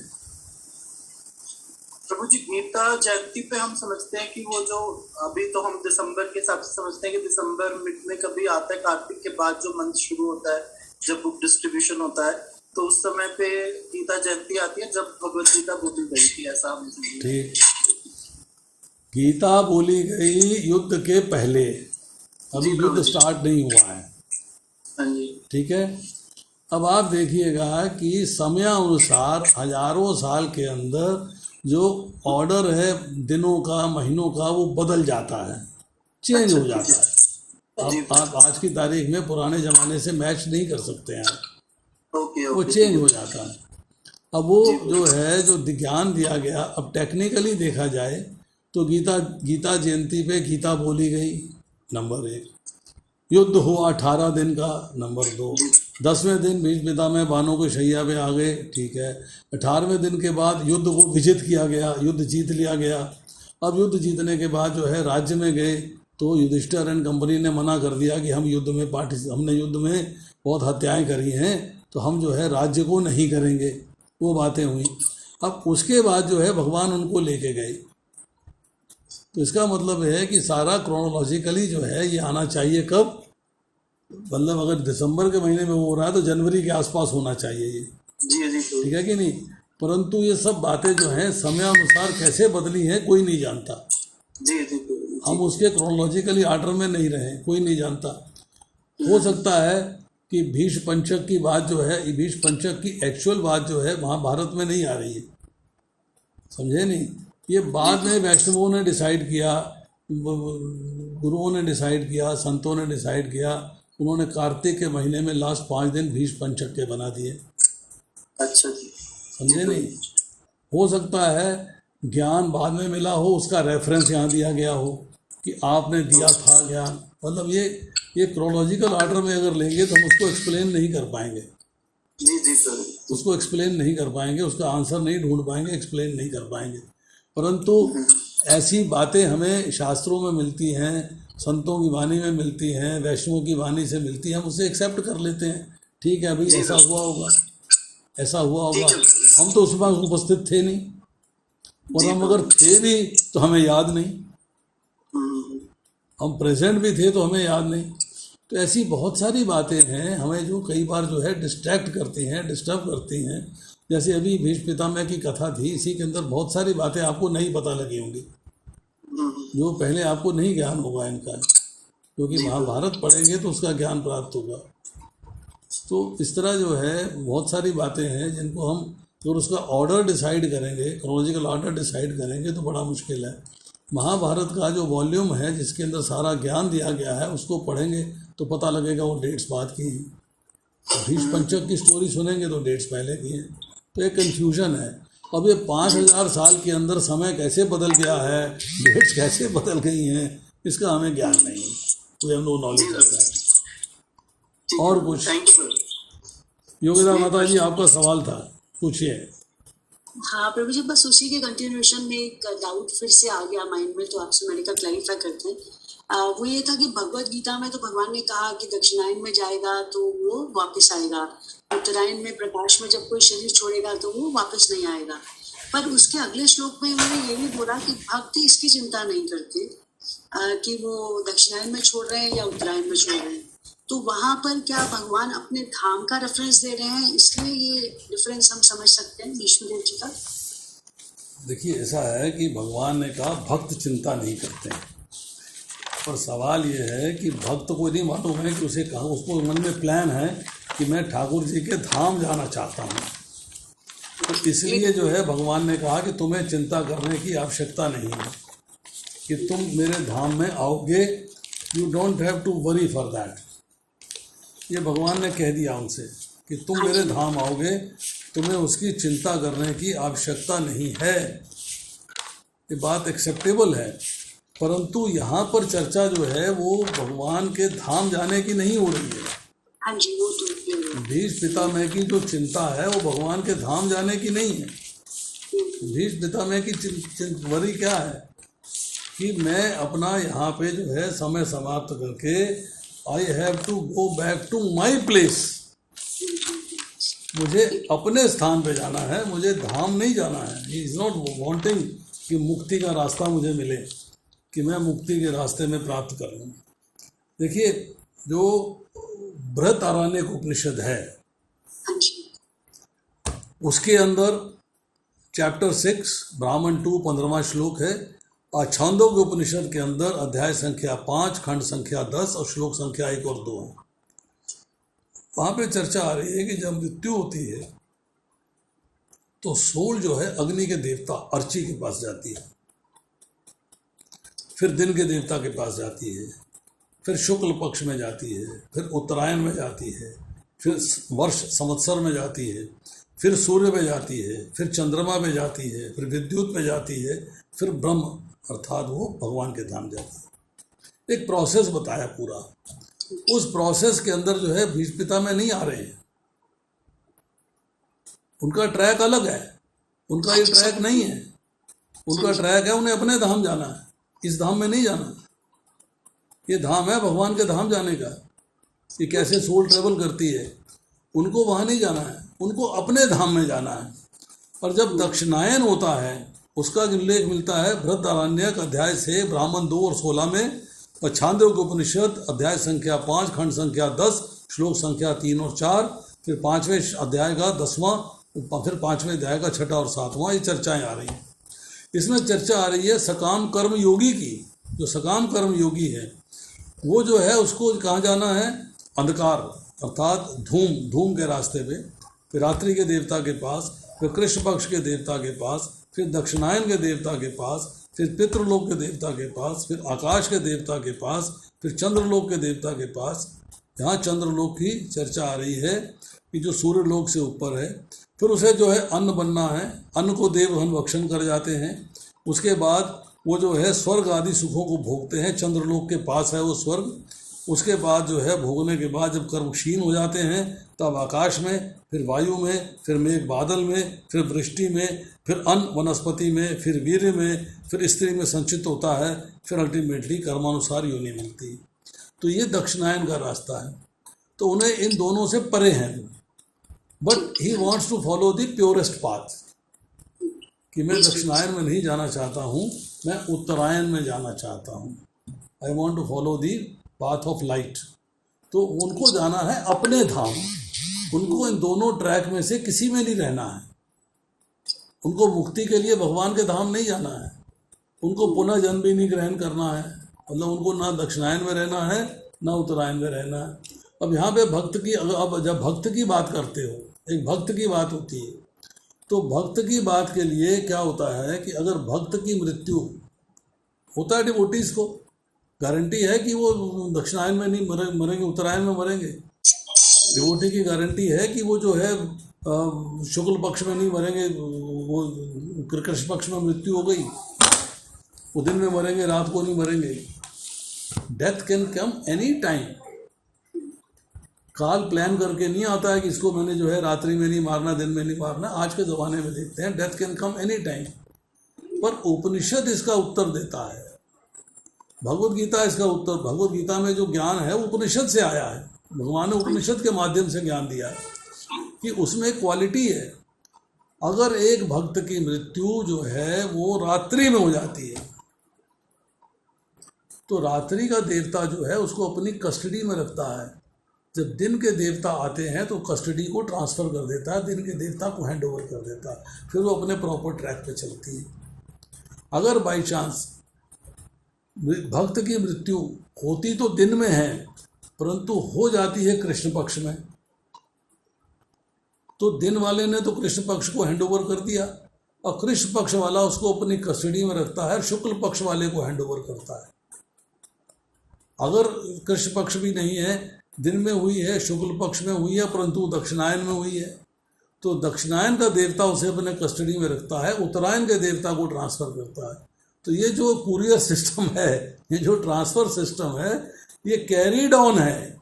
प्रभु जी गीता जयंती पे हम समझते हैं कि वो जो अभी तो हम दिसंबर के हिसाब से समझते हैं कि दिसंबर मिड में कभी आता है, कार्तिक के बाद जो मंथ शुरू होता है जब बुक डिस्ट्रीब्यूशन होता है, तो उस समय पे गीता जयंती आती है जब भगवत गीता बोली गई थी, ऐसा हम समझते हैं। ठीक, गीता बोली गई युद्ध के पहले, अभी युद्ध स्टार्ट नहीं हुआ है। हाँ जी। ठीक है। अब आप देखिएगा कि समयानुसार हजारों साल के अंदर जो ऑर्डर है दिनों का महीनों का वो बदल जाता है, चेंज हो जाता है। अब आप आज की तारीख में पुराने ज़माने से मैच नहीं कर सकते हैं, वो चेंज हो जाता है। अब वो जो है जो ज्ञान दिया गया, अब टेक्निकली देखा जाए तो गीता जयंती पे गीता बोली गई, नंबर 1। युद्ध हुआ 18 दिन का, नंबर 2। 10वें दिन भीष्म पितामह बानों के शैया पे आ गए, ठीक है। 18वें दिन के बाद युद्ध को विजित किया गया, युद्ध जीत लिया गया। अब युद्ध जीतने के बाद जो है राज्य में गए तो युधिष्ठिर एंड कंपनी ने मना कर दिया कि हम युद्ध में हमने युद्ध में बहुत हत्याएं करी हैं, तो हम जो है राज्य को नहीं करेंगे। वो बातें हुई। अब उसके बाद जो है भगवान उनको लेके गए। तो इसका मतलब है कि सारा क्रोनोलॉजिकली जो है ये आना चाहिए कब, मतलब अगर दिसंबर के महीने में हो रहा है तो जनवरी के आसपास होना चाहिए ये। जी जी ठीक है कि नहीं? परंतु ये सब बातें जो हैं समयानुसार कैसे बदली हैं कोई नहीं जानता। जी जी। हम उसके क्रोनोलॉजिकली आर्डर में नहीं रहे, कोई नहीं जानता। हो सकता है कि भीष्म पंचक की बात जो है, भीष्म पंचक की एक्चुअल बात जो है महाभारत में नहीं आ रही है, समझे नहीं? ये बाद में वैष्णवों ने डिसाइड किया, गुरुओं ने डिसाइड किया, संतों ने डिसाइड किया, उन्होंने कार्तिक के महीने में लास्ट 5 दिन भीष्म पंचक के बना दिए। अच्छा जी, समझे नहीं? हो सकता है ज्ञान बाद में मिला हो, उसका रेफरेंस यहाँ दिया गया हो कि आपने दिया था ज्ञान। मतलब ये क्रोनोलॉजिकल ऑर्डर में अगर लेंगे तो हम उसको एक्सप्लेन नहीं कर पाएंगे। जी जी सर। उसको एक्सप्लेन नहीं कर पाएंगे, उसका आंसर नहीं ढूंढ पाएंगे, एक्सप्लेन नहीं कर पाएंगे। परंतु ऐसी बातें हमें शास्त्रों में मिलती हैं, संतों की वाणी में मिलती हैं, वैष्णवों की वाणी से मिलती हैं, हम उसे एक्सेप्ट कर लेते हैं। ठीक है भाई, ऐसा हुआ होगा, ऐसा हुआ होगा। हम तो उस वक्त उपस्थित थे नहीं, और हम अगर थे भी तो हमें याद नहीं, हम प्रेजेंट भी थे तो हमें याद नहीं। तो ऐसी बहुत सारी बातें हैं हमें जो कई बार जो है डिस्ट्रैक्ट करती हैं, डिस्टर्ब करती हैं। जैसे अभी भीष्म पितामह की कथा थी, इसी के अंदर बहुत सारी बातें आपको नहीं पता लगी होंगी। जो पहले आपको नहीं ज्ञान होगा इनका, क्योंकि महाभारत पढ़ेंगे तो उसका ज्ञान प्राप्त होगा। तो इस तरह जो है बहुत सारी बातें हैं जिनको हम अगर उसका ऑर्डर डिसाइड करेंगे, क्रोनोलॉजिकल ऑर्डर डिसाइड करेंगे तो बड़ा मुश्किल है। महाभारत का जो वॉल्यूम है जिसके अंदर सारा ज्ञान दिया गया है उसको पढ़ेंगे तो पता लगेगा वो डेट्स बाद की हैं। भीष्म पंचक की स्टोरी सुनेंगे तो डेट्स पहले की हैं। तो एक कन्फ्यूजन है। अब ये 5000 साल के अंदर समय कैसे बदल गया है, डेट्स कैसे बदल गई हैं, इसका हमें ज्ञान नहीं है। We have no knowledge of that. और कुछ योगिता माता जी आपका सवाल था, पूछिए। हाँ प्रभु जी, बस उसी के कंटिन्यूएशन में एक डाउट फिर से आ गया माइंड में, तो आपसे मैंने कहा क्लैरिफाई करते हैं। वो ये था कि भगवत गीता में तो भगवान ने कहा कि दक्षिणायन में जाएगा तो वो वापस आएगा, उत्तरायण में प्रकाश में जब कोई शरीर छोड़ेगा तो वो वापस नहीं आएगा। पर उसके अगले श्लोक में उन्होंने ये भी बोला कि भक्त इसकी चिंता नहीं करते कि वो दक्षिणायन में छोड़ रहे हैं या उत्तरायण में छोड़ रहे हैं। तो वहां पर क्या भगवान अपने धाम का रेफरेंस दे रहे हैं, इसलिए ये डिफरेंस हम समझ सकते हैं भीष्मदेव जी का? देखिए, ऐसा है कि भगवान ने कहा भक्त चिंता नहीं करते हैं, पर सवाल ये है कि भक्त को नहीं मालूम है कि उसे कहाँ, उसको मन में प्लान है कि मैं ठाकुर जी के धाम जाना चाहता हूँ। तो इसलिए जो है भगवान ने कहा कि तुम्हें चिंता करने की आवश्यकता नहीं है कि तुम मेरे धाम में आओगे, you don't have to worry for that. ये भगवान ने कह दिया उनसे कि तुम मेरे धाम आओगे, तुम्हें उसकी चिंता करने की आवश्यकता नहीं है। ये बात एक्सेप्टेबल है, परंतु यहाँ पर चर्चा जो है वो भगवान के धाम जाने की नहीं हो रही है। हाँ जी, वो तो भीष्म पितामह की जो चिंता है वो भगवान के धाम जाने की नहीं है। भीष्म पितामह की वरी क्या है कि मैं अपना यहाँ पे जो है समय समाप्त करके I have to go back to my place. मुझे अपने स्थान पे जाना है, मुझे धाम नहीं जाना है। ही इज़ नॉट वांटिंग कि मुक्ति का रास्ता मुझे मिले, कि मैं मुक्ति के रास्ते में प्राप्त कर लूँ। देखिए, जो बृहदारण्यक उपनिषद है उसके अंदर चैप्टर 6 ब्राह्मण 2 15वां श्लोक है, और छांदोग्य उपनिषद के अंदर अध्याय संख्या 5 खंड संख्या 10 और श्लोक संख्या 1 और 2 है। वहाँ पे चर्चा आ रही है कि जब मृत्यु होती है तो सोल जो है अग्नि के देवता अर्ची के पास जाती है, फिर दिन के देवता के पास जाती है, फिर शुक्ल पक्ष में जाती है, फिर उत्तरायण में जाती है, फिर वर्ष संवत्सर में जाती है, फिर सूर्य में जाती है, फिर चंद्रमा में जाती है, फिर विद्युत में जाती है, फिर ब्रह्म अर्थात वो भगवान के धाम जाती है। एक प्रोसेस बताया पूरा। उस प्रोसेस के अंदर जो है भीष्म पितामह नहीं आ रहे हैं, उनका ट्रैक अलग है, उनका ये ट्रैक नहीं है। उनका ट्रैक है उन्हें अपने धाम जाना है, इस धाम में नहीं जाना। ये धाम है भगवान के धाम जाने का। ये कैसे सोल ट्रेवल करती है, उनको वहाँ नहीं जाना है, उनको अपने धाम में जाना है। और जब दक्षिणायन होता है उसका उल्लेख मिलता है बृहदारण्यक अध्याय से ब्राह्मण 2 और 16 में, और छांदोग्य उपनिषद अध्याय संख्या 5 खंड संख्या 10 श्लोक संख्या 3 और 4, फिर 5वें अध्याय का 10वां, फिर 5वें अध्याय का 6वां और 7वां। ये चर्चाएं आ रही हैं। इसमें चर्चा आ रही है सकाम कर्म योगी की। जो सकाम कर्म योगी है वो जो है उसको कहाँ जाना है, अंधकार अर्थात धूम के रास्ते पे, फिर रात्रि के देवता के पास, फिर कृष्ण पक्ष के देवता के पास, फिर दक्षिणायन के देवता के पास, फिर पितृलोक के देवता के पास, फिर आकाश के देवता के पास, फिर चंद्रलोक के देवता के पास। यहाँ चंद्रलोक की चर्चा आ रही है कि जो सूर्य लोक से ऊपर है। फिर उसे जो है अन्न बनना है, अन्न को देवगण भक्षण कर जाते हैं। उसके बाद वो जो है स्वर्ग आदि सुखों को भोगते हैं, चंद्रलोक के पास है वो स्वर्ग। उसके बाद जो है भोगने के बाद जब कर्म क्षीण हो जाते हैं तब आकाश में, फिर वायु में, फिर मेघ बादल में, फिर वृष्टि में, फिर अन्न वनस्पति में, फिर वीर्य में, फिर स्त्री में संचित होता है, फिर अल्टीमेटली कर्मानुसार योनि मिलती है। तो ये दक्षिणायन का रास्ता है। तो उन्हें इन दोनों से परे हैं, but he wants to follow the purest path, कि मैं दक्षिणायन में नहीं जाना चाहता हूँ, मैं उत्तरायण में जाना चाहता हूँ। I want to follow the path of light. तो उनको जाना है अपने धाम, उनको इन दोनों ट्रैक में से किसी में नहीं रहना है। उनको मुक्ति के लिए भगवान के धाम नहीं जाना है, उनको पुनः जन्म भी नहीं ग्रहण करना है, मतलब उनको ना दक्षिणायन में रहना है ना उत्तरायण में रहना है। अब यहाँ पे भक्त की, अब जब भक्त की बात करते हो, एक भक्त की बात होती है, तो भक्त की बात के लिए क्या होता है कि अगर भक्त की मृत्यु होता है, डिवोटीज को गारंटी है कि वो दक्षिणायन में नहीं मरेंगे, उत्तरायण में मरेंगे। डिवोटी की गारंटी है कि वो जो है शुक्ल पक्ष में नहीं मरेंगे, वो कृष्ण पक्ष में मृत्यु हो गई, वो दिन में मरेंगे, रात को नहीं मरेंगे। Death can come any time. काल प्लान करके नहीं आता है कि इसको मैंने जो है रात्रि में नहीं मारना, दिन में नहीं मारना। आज के ज़माने में देखते हैं death can come any time, पर उपनिषद इसका उत्तर देता है। भगवद गीता इसका उत्तर, भगवद गीता में जो ज्ञान है उपनिषद से आया है। भगवान ने उपनिषद के माध्यम से ज्ञान दिया है कि उसमें क्वालिटी है। अगर एक भक्त की मृत्यु जो है वो रात्रि में हो जाती है, तो रात्रि का देवता जो है उसको अपनी कस्टडी में रखता है। जब दिन के देवता आते हैं तो कस्टडी को ट्रांसफ़र कर देता है, दिन के देवता को हैंड ओवर कर देता है, फिर वो अपने प्रॉपर ट्रैक पे चलती है। अगर बाई चांस भक्त की मृत्यु होती तो दिन में है, परंतु हो जाती है कृष्ण पक्ष में, तो दिन वाले ने तो कृष्ण पक्ष को हैंड ओवर कर दिया और कृष्ण पक्ष वाला उसको अपनी कस्टडी में रखता है, शुक्ल पक्ष वाले को हैंड ओवर करता है। अगर कृष्ण पक्ष भी नहीं है, दिन में हुई है, शुक्ल पक्ष में हुई है, परंतु दक्षिणायन में हुई है, तो दक्षिणायन का देवता उसे अपने कस्टडी में रखता है, उत्तरायण के देवता को ट्रांसफ़र करता है। तो ये जो कुरियर सिस्टम है, ये जो ट्रांसफ़र सिस्टम है, ये कैरीड ऑन है।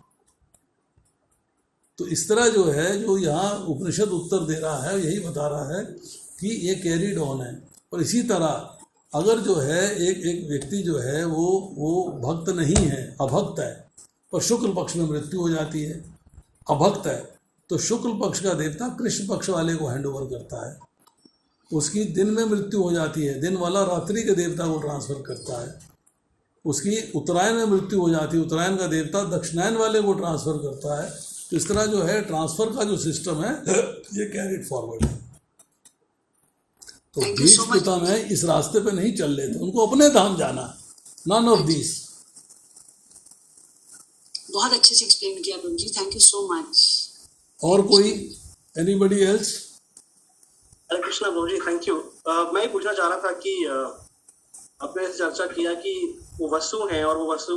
तो इस तरह जो है, जो यहाँ उपनिषद उत्तर दे रहा है, यही बता रहा है कि ये कैरीड ऑन है। और इसी तरह अगर जो है एक व्यक्ति जो है वो भक्त नहीं है, अभक्त है, पर शुक्ल पक्ष में मृत्यु हो जाती है, अभक्त है, तो शुक्ल पक्ष का देवता कृष्ण पक्ष वाले को हैंड ओवर करता है। उसकी दिन में मृत्यु हो जाती है, दिन वाला रात्रि के देवता को ट्रांसफ़र करता है। उसकी उत्तरायण में मृत्यु हो जाती है, उत्तरायण का देवता दक्षिणायन वाले को ट्रांसफ़र करता है। तो इस तरह जो है ट्रांसफ़र का जो सिस्टम है ये कैरिड फॉरवर्ड है। तो बीच पिता में इस रास्ते पे नहीं चल रहे थे, उनको अपने धाम जाना, नन ऑफ दिस। बहुत अच्छे से एक्सप्लेन किया प्रभु जी, थैंक यू सो मच। और कोई एनीबडी एल्स? हरे कृष्णा प्रभु जी, थैंक यू। मैं पूछना चाह रहा था कि आपने चर्चा किया कि वो वसु हैं और वो वसु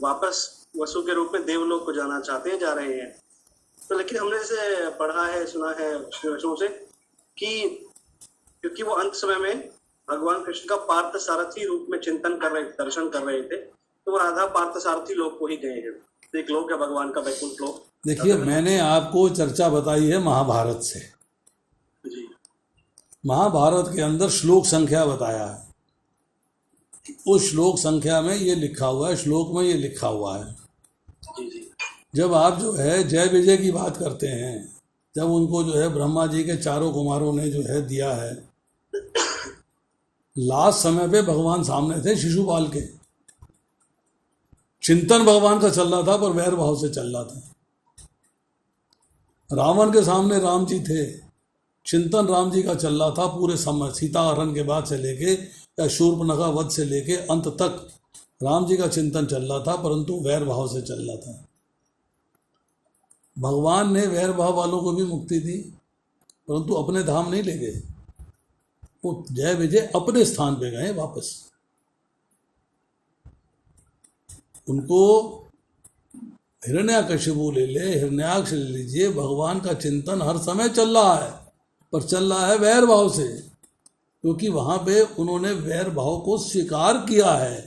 वापस वसु के रूप में देवलोक को जाना चाहते हैं, जा रहे हैं। तो लेकिन हमने जैसे पढ़ा है, सुना है वर्षों से कि क्योंकि वो अंत समय में भगवान कृष्ण का पार्थ सारथी रूप में चिंतन कर रहे, दर्शन कर रहे थे, तो वो राधा पार्थ सारथी लोक को ही गए हैं। एक लोक है भगवान का, वैकुंठ लोक। देखिए, मैंने आपको चर्चा बताई है महाभारत से। जी। महाभारत के अंदर श्लोक संख्या बताया है, उस श्लोक संख्या में ये लिखा हुआ है, श्लोक में ये लिखा हुआ है। जी जी। जब आप जो है जय विजय की बात करते हैं, जब उनको जो है ब्रह्मा जी के चारों कुमारों ने जो है दिया है, लास्ट समय पे भगवान सामने थे शिशुपाल के, चिंतन भगवान का चल रहा था पर वैर भाव से चल रहा था। रावण के सामने राम जी थे, चिंतन राम जी का चल रहा था पूरे समय, सीता हरण के बाद से लेके या शूर्पणखा वध से लेके अंत तक राम जी का चिंतन चल रहा था, परंतु वैर भाव से चल रहा था। भगवान ने वैर भाव वालों को भी मुक्ति दी, परंतु अपने धाम नहीं ले गए। वो जय विजय अपने स्थान पे गए वापस। उनको हिरण्याकशिपु ले ले, हिरण्याक्ष ले लीजिए, भगवान का चिंतन हर समय चल रहा है, पर चल रहा है वैर भाव से, क्योंकि वहाँ पे उन्होंने वैर भाव को स्वीकार किया है।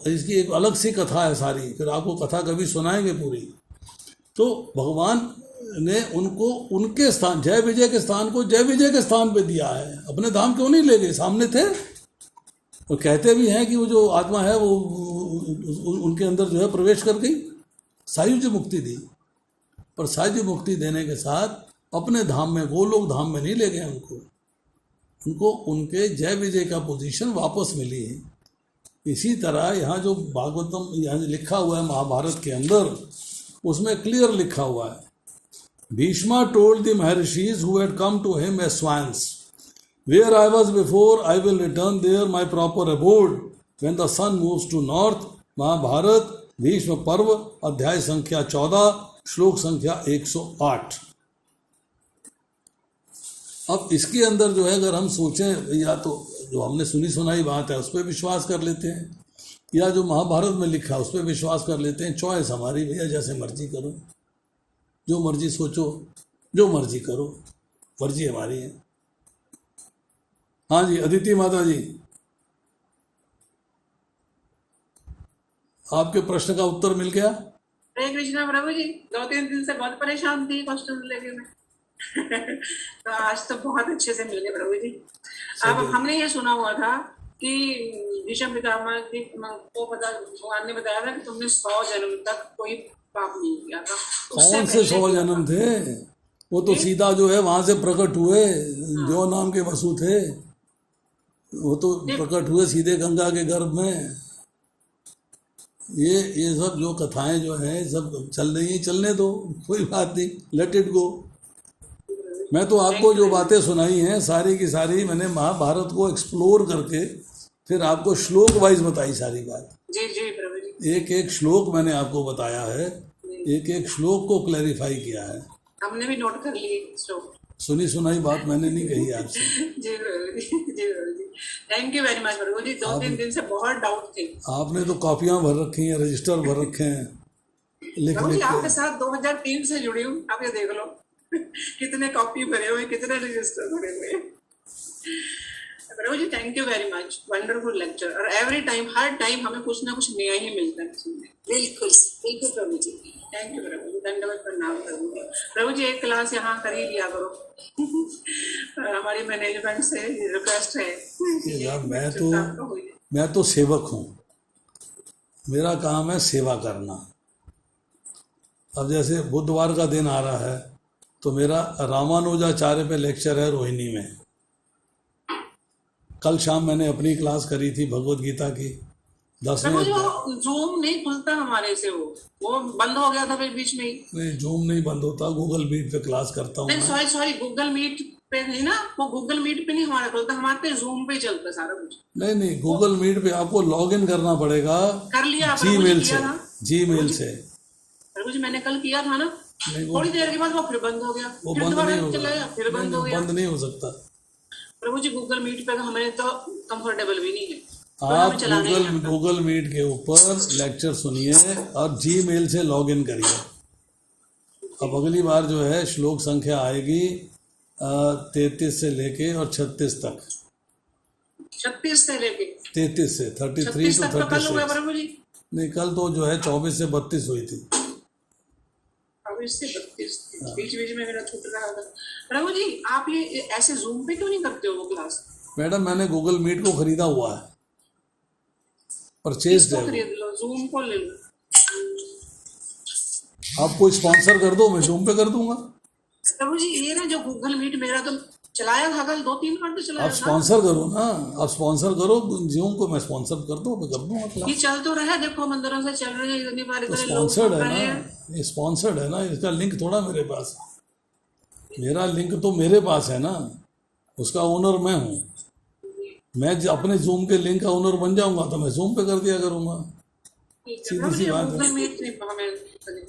इसकी एक अलग सी कथा है सारी, फिर आपको कथा कभी सुनाएंगे पूरी। तो भगवान ने उनको उनके स्थान, जय विजय के स्थान को जय विजय के स्थान पे दिया है। अपने धाम क्यों नहीं ले गए? सामने थे। और कहते भी हैं कि वो जो आत्मा है वो उनके अंदर जो है प्रवेश कर गई, सायुज मुक्ति दी। पर सायुज मुक्ति देने के साथ अपने धाम में, गोलोक धाम में नहीं ले गए उनको उनके जय विजय का पोजीशन वापस मिली है। इसी तरह यहाँ जो भागवतम यहाँ लिखा हुआ है महाभारत के अंदर, उसमें क्लियर लिखा हुआ है, Bhishma told the maharshis who had come to him as swans Where I was before, I will return there my proper abode. When the sun moves to north, Mahabharata Bhishma Parva अध्याय संख्या 14 श्लोक संख्या 108। अब इसके अंदर जो है अगर हम सोचें या तो जो हमने सुनी सुनाई बात है उस पर विश्वास कर लेते हैं, या जो महाभारत में लिखा है उस पर विश्वास कर लेते हैं। चॉइस हमारी भैया, जैसे मर्जी करो, जो मर्जी सोचो, जो मर्जी करो, मर्जी हमारी है। हाँ जी, अदिति माता जी, आपके प्रश्न का उत्तर मिल गया? हरे कृष्णा प्रभु जी, 2-3 दिन से बहुत परेशान थी क्वेश्चन लेके मैं तो आज तो बहुत अच्छे से मिल गए प्रभु जी। अब हमने ये सुना हुआ था कि भीष्म पितामह को पता भगवान ने बताया था कि तुमने 100 जन्म तक कोई पाप नहीं किया था। कौन से 100 जन्म थे? वो तो सीधा जो है वहां से प्रकट हुए, जो नाम के वसु थे, वो तो प्रकट हुए सीधे गंगा के गर्भ में। ये सब जो कथाएं जो हैं सब चल रही हैं, चलने दो, कोई बात नहीं, लेट इट गो। मैं तो आपको जो बातें सुनाई हैं सारी की सारी मैंने महाभारत को एक्सप्लोर करके फिर आपको श्लोक वाइज बताई सारी बात। जी जी प्रभु जी, एक एक श्लोक मैंने आपको बताया है, एक एक श्लोक को क्लैरिफाई किया है। हमने भी नोट कर लिए श्लोक। सुनी सुनाई बात मैंने नहीं कही आपसे। जी प्रभु जी, जी प्रभु जी, थैंक यू वेरी मच प्रभु जी। 2-3 दिन से बहुत डाउट थे। आपने तो कॉपियां भर रखी हैं, रजिस्टर भर रखे हैं, लिख प्रभु जी लिख आपके के। साथ 2003 से जुड़ी हूँ, आप ये देख लो कितने कॉपी भरे हुए, कितने रजिस्टर भरे हुए। प्रभु जी thank you very much, wonderful lecture. और एवरी टाइम, हर टाइम हमें कुछ ना कुछ नया ही मिलता है सुनने। बिल्कुल बिल्कुल प्रभु जी। थैंक यू प्रभु जी, दंडवत प्रणाम प्रभु जी। प्रभु जी एक क्लास यहाँ कर ही लिया करो हमारी मैनेजमेंट से रिक्वेस्ट है। यार मैं तो सेवक हूँ, मेरा काम है सेवा करना। अब जैसे बुधवार का दिन आ रहा है तो मेरा रामानुजाचार्य पे लेक्चर है रोहिणी में। कल शाम मैंने अपनी क्लास करी थी भगवत गीता की 10वें। जूम नहीं खुलता हमारे से, वो बंद हो गया था फिर बीच में ही। नहीं, जूम नहीं बंद होता, गूगल मीट पे क्लास करता हूँ। नहीं सॉरी, गूगल मीट पे नहीं ना, वो गूगल मीट पे नहीं हमारा खुलता, हमारे पे जूम पे चलता सारा कुछ। नहीं, गूगल मीट पे आपको लॉग इन करना पड़ेगा। कर लिया जीमेल से, जीमेल से। प्रभु जी मैंने कल किया था ना, थोड़ी देर के बाद वो फिर बंद हो गया, वो फिर बंद दोबारा नहीं चला गया, फिर बंद हो गया। बंद नहीं हो सकता प्रभु जी गूगल मीट पे हमें तो कंफर्टेबल भी नहीं है। आप गूगल मीट के ऊपर लेक्चर सुनिए और जीमेल से लॉग इन करिए। अब अगली बार जो है श्लोक संख्या आएगी 33 से लेके और 36 तक। 36 से लेके 33 से 33 तक to तो कल हुआ 36। प्रभु जी। नहीं, कल तो जो है 24 से 32 हुई थी। 24 से 32 बीच में मेरा छूट रहा था। प्रभु जी आप ये ऐसे जूम पे क्यों नहीं करते हो वो क्लास? मैडम मैंने गूगल मीट को खरीदा हुआ है, परचेज है। खरीद लो, जूम को ले लो। आपको स्पॉन्सर कर दो, मैं जूम पे कर दूंगा। प्रभु जी ये ना जो गूगल मीट मेरा तो चलाया था कल 2-3 बार तो चलाया आप था। स्पॉन्सर करो ना, आप स्पॉन्सर करो जूम को, मैं स्पॉन्सर कर दूँ, मैं कर दूंगा क्लास। ये चल तो रहा है, देखो मंदिरों से चल रहे हैं इतनी बार, तो इतने लोग स्पॉन्सर्ड सुन है रहे हैं। ना, ये स्पॉन्सर्ड है ना, इसका लिंक थोड़ा मेरे पास। मेरा लिंक तो मेरे पास है ना, उसका ओनर मैं हूँ। मैं अपने जूम के लिंक का ओनर बन जाऊंगा तो मैं जूम पे कर दिया करूंगा। सीधी सी बात है। गूगल मीट नहीं,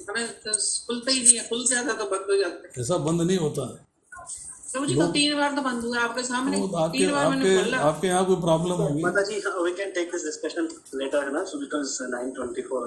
हमें तो खुलता ही नहीं है, खुल जाता तो बंद हो जाता है। ऐसा बंद नहीं होता। प्रभु जी तो 3 बार तो बंद हुआ आपके सामने, तो 3 बार मैंने खोला। आपके यहाँ कोई प्रॉब्लम होगी? माता जी, we can take this discussion later, है ना, so because 9:24